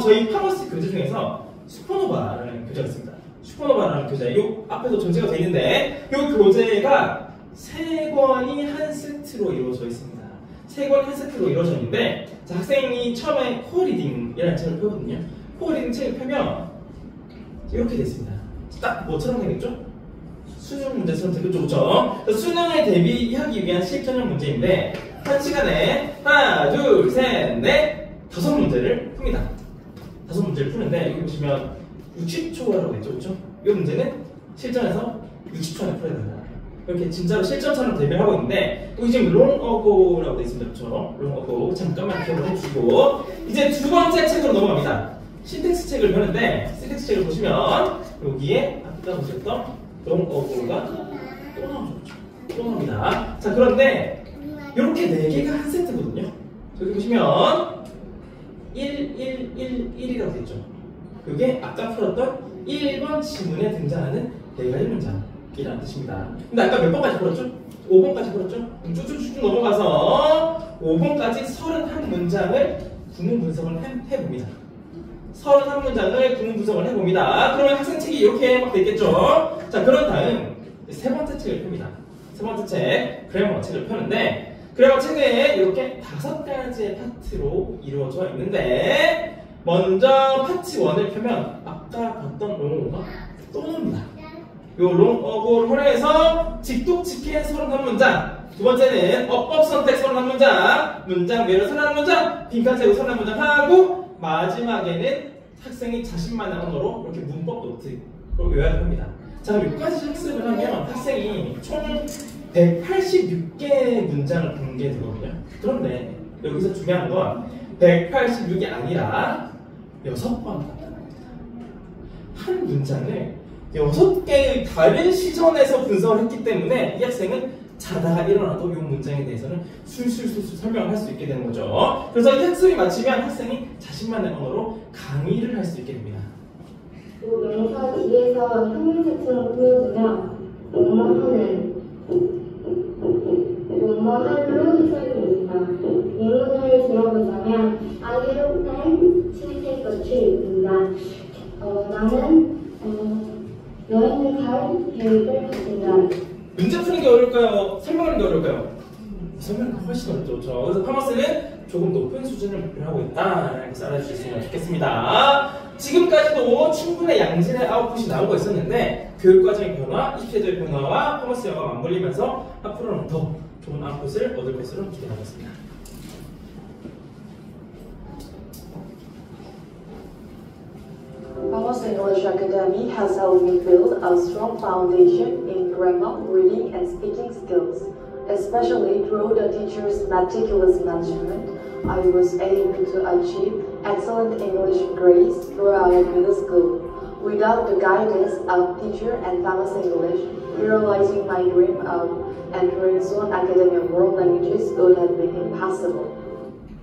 저희 파머스 교재 중에서 슈퍼노바라는 교재가 있습니다. 슈퍼노바라는 교재, 이 앞에도 전체가 되어 있는데 이 교재가 3권이 한 세트로 이루어져 있습니다. 3권이 한 세트로 이루어져 있는데, 자, 학생이 처음에 코어리딩이라는 책을 펴거든요. 코어리딩 책을 펴면 이렇게 되어 있습니다. 딱 뭐처럼 되겠죠? 수능 문제처럼 되겠죠? 그렇죠? 수능에 대비하기 위한 실전형 문제인데 한 시간에 하나, 둘, 셋, 넷, 5문제를 풉니다. 5문제를 푸는데 여기 보시면 60초라고 했죠? 그렇죠? 이 문제는 실전에서 60초 안에 풀어야 됩니다. 이렇게 진짜로 실전처럼 대비를 하고 있는데 여기 지금 롱어고라고 되어 있습니다. 그렇죠? 롱어고 잠깐만 기억을 해주시고 이제 두 번째 책으로 넘어갑니다. 신텍스 책을 펴는데 신텍스 책을 보시면 여기에 아까 보셨던 롱어고가 또 나오죠. 또 나옵니다. 자, 그런데 이렇게 4개가 한 세트거든요. 여기 보시면 1이라고 되어 있죠. 그게 아까 풀었던 1번 지문에 등장하는 4가지 문장이라는 뜻입니다. 근데 아까 몇 번까지 풀었죠? 5번까지 풀었죠? 그럼 쭉쭉쭉 넘어가서 5번까지 31문장을 구문 분석을 해봅니다. 31문장을 구문 분석을 해봅니다. 그러면 학생 책이 이렇게 막 됐겠죠? 자, 그런 다음 세 번째 책을 펴니다. 세 번째 책, 그래머 책을 펴는데 그래머 책에 이렇게 5가지의 파트로 이루어져 있는데 먼저 파트 1을 펴면 아까 봤던 롱어고가 또 나옵니다. 이 롱어고를 활용해서 직독직해 31문장, 두 번째는 어법선택 31문장, 문장 매력 31문장, 빈칸 채우기 31문장 하고 마지막에는 학생이 자신만의 언어로 이렇게 문법 노트를 요약을 합니다. 자, 그럼 여기까지 학습을 하면 학생이 총 186개의 문장을 공개해 되거든요. 그런데 여기서 중요한 건 186이 아니라 6번 한 문장을 6개의 다른 시선에서 분석을 했기 때문에 이 학생은 자다가 일어나도 이 문장에 대해서는 술술술술 설명을 할 수 있게 되는 거죠. 그래서 이 학습이 마치면 학생이 자신만의 언어로 강의를 할 수 있게 됩니다. 그리고 명사 뒤에서 형용사처럼 보여주면 뭐뭐하로 해석이 됩니다. 예문을 들어보자면 I will plan to take a trip입니다. 나는 여행을 갈 계획을 가진다. 문제 푸는 게 어려울까요? 설명하는 게 어려울까요? 설명은 훨씬 어렵죠. 그래서 파머스는 조금 높은 수준을 목표로 하고 있다. 이렇게 알아주셨으면 좋겠습니다. 지금까지도 충분히 양질의 아웃풋이 나오고 있었는데 교육과정의 변화, 20세대의 변화와 파머스 영어가 맞물리면서 앞으로는 더 좋은 아웃풋을 얻을 것으로 기대하고 있습니다. Commerce English Academy has helped me build a strong foundation in grammar, reading, and speaking skills. Especially through the teacher's meticulous management, I was able to achieve excellent English grades throughout middle school. Without the guidance of teacher and Commerce English, realizing my dream of entering Swan Academy of World Languages would have been impossible.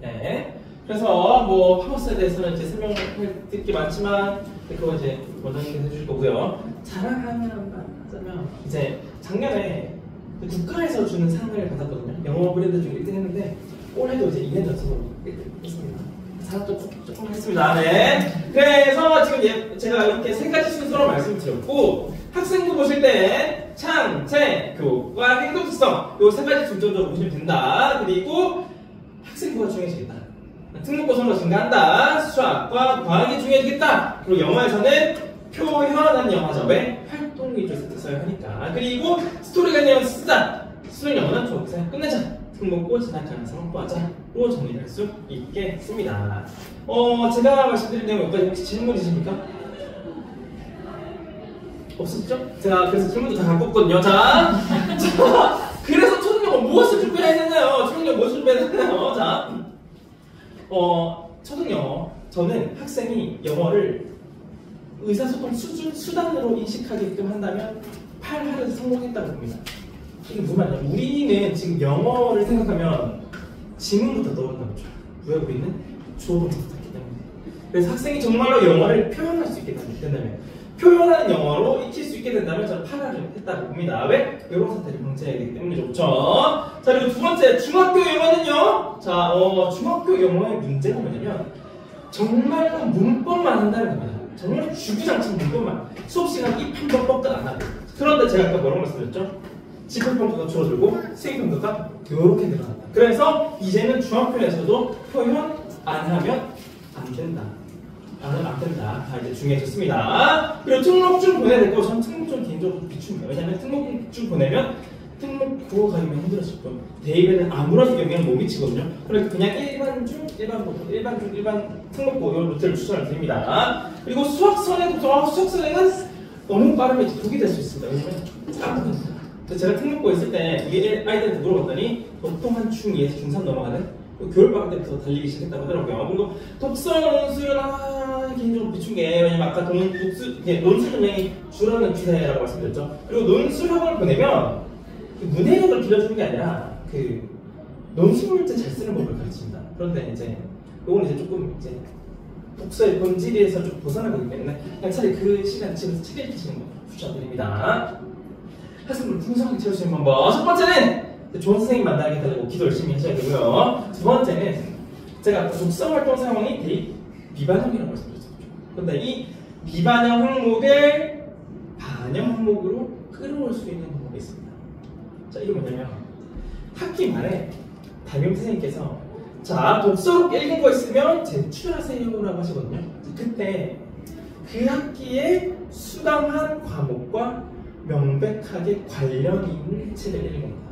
네. 그래서 뭐 파머스에 대해서는 이제 설명을 듣기 많지만 그거 이제 원장님께서 해주실 거고요. 자랑하면 이제 작년에 국가에서 주는 상을 받았거든요. 영어 브랜드 중에 1등 했는데 올해도 이제 2년 연속으로 1등 했습니다. 자랑 조금 했습니다. 네. 그래서 지금 제가 이렇게 세 가지 순서로 말씀드렸고 학생부 보실 때 창, 체, 교과, 행동 특성 요 세 가지 중점적으로 보시면 된다. 그리고 학생부가 중요해지겠다. 특목고 선호가 증가한다. 수학과 과학이 중요해지겠다. 그리고 영어에서는 표현한 영어죠. 왜? 활동 위주로 써야 하니까. 그리고 스토리가 있는 쓰자. 수능 영어는 조금씩 끝내자. 특목고 진학하는 성공부 하자로 정리를 할 수 있겠습니다. 제가 말씀드린 내용 여기까지 혹시 질문 있으십니까? 없었죠? 제가 그래서 질문도 다 갖고 왔거든요. 자, 그래서 초등영어 무엇을 준비해야 했나요? 초등영어 무엇을 준비해야 했나요? 자, 초등영어 저는 학생이 영어를 의사소통 수단으로 인식하게끔 한다면 8할에서 성공했다고 봅니다. 이게 무슨 말이냐면 우리는 지금 영어를 생각하면 지문부터 떠오른다고 죠. 왜 우리는 주어부터 듣기 때문에. 그래서 학생이 정말로 영어를 표현할 수 있게 된다면 표현하는 영어로 익힐 수 있게 된다면 저는 8할을 했다고 봅니다. 왜? 이런 사태를 방지해야하기 때문에 좋죠. 자, 그리고 두 번째 중학교 영어는요. 자, 중학교 영어의 문제가 뭐냐면 정말로 문법만 한다는 겁니다. 정말 주구장창 문법만 수업 시간 입 한 번 뻑도 안 하고. 그런데 제가 아까 뭐라고 말씀드렸죠? 지필평가가 줄어들고 수행평가가 이렇게 늘어난다. 그래서 이제는 중학교에서도 표현 안 하면 안 된다. 안 된다. 다 이제 중요해졌습니다. 그리고 특목중 보내야 되고, 전 특목중 개인적으로 비춥니다. 왜냐면 특목중 보내면 특목고 가기면 힘들어질 거예요. 대입에는 아무런 영향을 못 미치거든요. 그래서 그냥 일반 특목고 이 루트를 추천을 드립니다. 그리고 수학선행 독서와 수학선행은 너무 빠르면 독이 될 수 있습니다. 왜냐면 까먹습니다. 제가 특목고 있을 때 우리 아이들한테 물어봤더니 보통 한 중2에서 중3 넘어가는 겨울방학 때부터 달리기 시작했다고 하더라고요. 그리고 독서 논술은 개인적으로 비춘 게 왜냐면 아까 논술 전형이 줄어드는 추세라고 말씀드렸죠. 그리고 논술 학원을 보내면 문해력을 길러주는 게 아니라 논술 문제 잘 쓰는 법을 가르칩니다. 그런데 이제 이건 이제 조금 이제 독서의 본질에서 좀 벗어나기 때문에 그냥 차라리 그 시간 집에서 책 읽으시는 거 추천드립니다. 학생들 풍성하게 채우시는 방법. 첫 번째는 좋은 선생님 만나게 되려고 기도 열심히 하셔야 되고요. 두 번째는 제가 독서 활동 상황이 대입 비반영이라고 말씀드렸죠. 그런데 이 비반영 항목을 반영 항목으로 끌어올 수 있는 방법이 있습니다. 자, 이게 뭐냐면 학기 말에 담임 선생님께서 자, 독서록 읽은 거 있으면 제출하세요라고 하시거든요. 그때 그 학기에 수강한 과목과 명백하게 관련이 있는 책을 읽는 겁니다.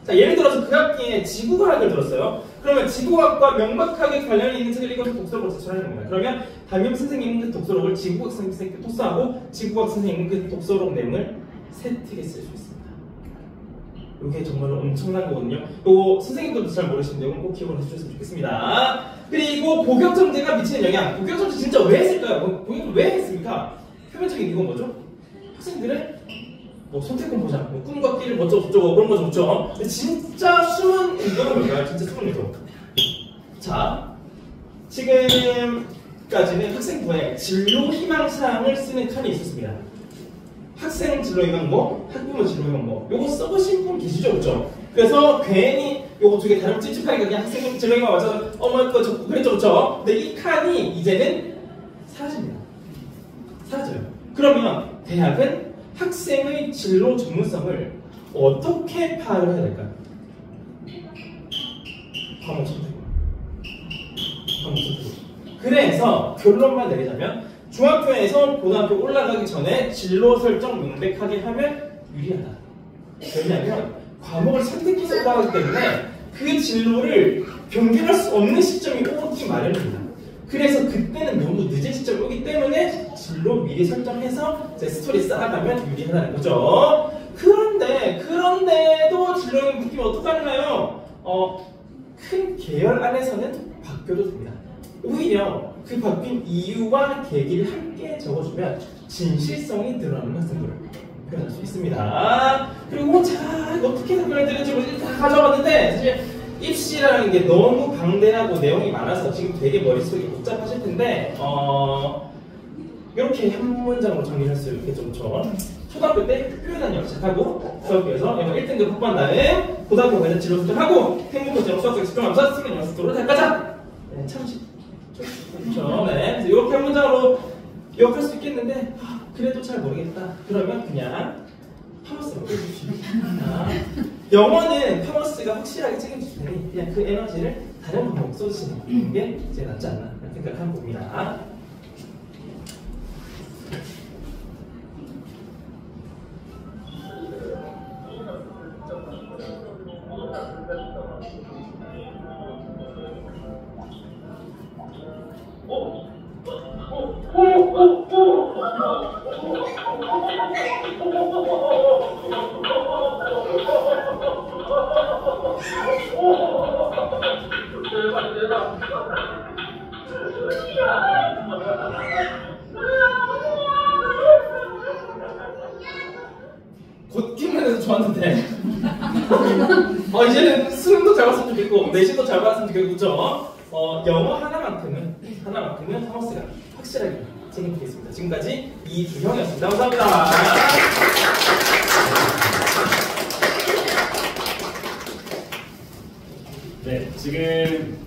자, 예를 들어서 그 학기에 지구과학을 들었어요. 그러면 지구과학과 명백하게 관련이 있는 책을 읽어서 독서록을 제출하는 겁니다. 그러면 담임 선생님은 그 독서록을 지구과학 선생님께 토스하고 지구과학 선생님은 그 독서록 내용을 세특에 쓸 수 있습니다. 이게 정말 엄청난 거거든요. 또 선생님들도 잘 모르시는 내용은 꼭 기억을 해주셨으면 좋겠습니다. 그리고 고격정제가 미치는 영향. 고격정제 진짜 왜 했을까요? 고격정제 왜 했습니까? 표면적인 이유가 뭐죠? 학생들의 뭐 선택권 보장, 뭐 꿈과 끼를 뭐 어쩌고 그런 거 좋죠. 근데 진짜 숨은 의도는 뭘까요? 진짜 숨은 의도. 자, 지금까지는 학생부에 진로 희망사항을 쓰는 칸이 있었습니다. 학생 진로 희망고, 학부모 진로 희망고. 요거 써보신 분 계시죠? 그렇죠? 그래서 괜히 요거 두 개 다른 찝찝하게 그냥 학생 진로 희망 맞아서 어머 거 적고 그랬죠? 그렇죠? 근데 이 칸이 이제는 사라집니다. 사라져요. 그러면 대학은 학생의 진로 전문성을 어떻게 파악을 해야 될까요? 과목 선택. 그래서 결론만 내리자면 중학교에서 고등학교 올라가기 전에 진로 설정 명백하게 하면 유리하다. 왜냐하면 과목을 선택해서 올라가기 때문에 그 진로를 변경할 수 없는 시점이 오기 마련입니다. 그래서 그때는 너무 늦은 시점이 오기 때문에 진로 미리 설정해서 제 스토리 쌓아가면 유리하다는 거죠. 그런데도 진로를 묶이면 어떡하나요? 큰 계열 안에서는 바뀌어도 됩니다. 오히려 그 바뀐 이유와 계기를 함께 적어주면 진실성이 드러나는 학생들을 표현할 수 있습니다. 그리고 자, 어떻게 답변을 드릴지 다 가져왔는데 사실 입시라는 게 너무 방대하고 내용이 많아서 지금 되게 머릿속이 복잡하실 텐데 이렇게 한 문장으로 정리할 수 있겠죠. 그렇죠? 초등학교 때 표현한 역시하고 수학교에서 1등급 확보한 다음에 고등학교 가서 진로 선택하고 행복교재로 수학적 집중하면서 수능 연습도로 달까자. 네, 참 그렇죠. 네, 그래서 이렇게 한 문장으로 기억할 수 있겠는데 그래도 잘 모르겠다. 그러면 그냥 파머스로 빼주시면 영어는 파머스가 확실하게 책임질 테니 그냥 그 에너지를 다른 방법 써주시는 게 제일 낫지 않나 생각한 겁니다. 곧 팀에서 좋았는데 이제는 수능도 잘 봤으면 좋겠고 내신도 잘 봤으면 좋겠고 그렇죠? 영어 하나만큼은 파머스가 확실하게 책임지겠습니다. 지금까지 이두형이었습니다. 감사합니다. 네, 지금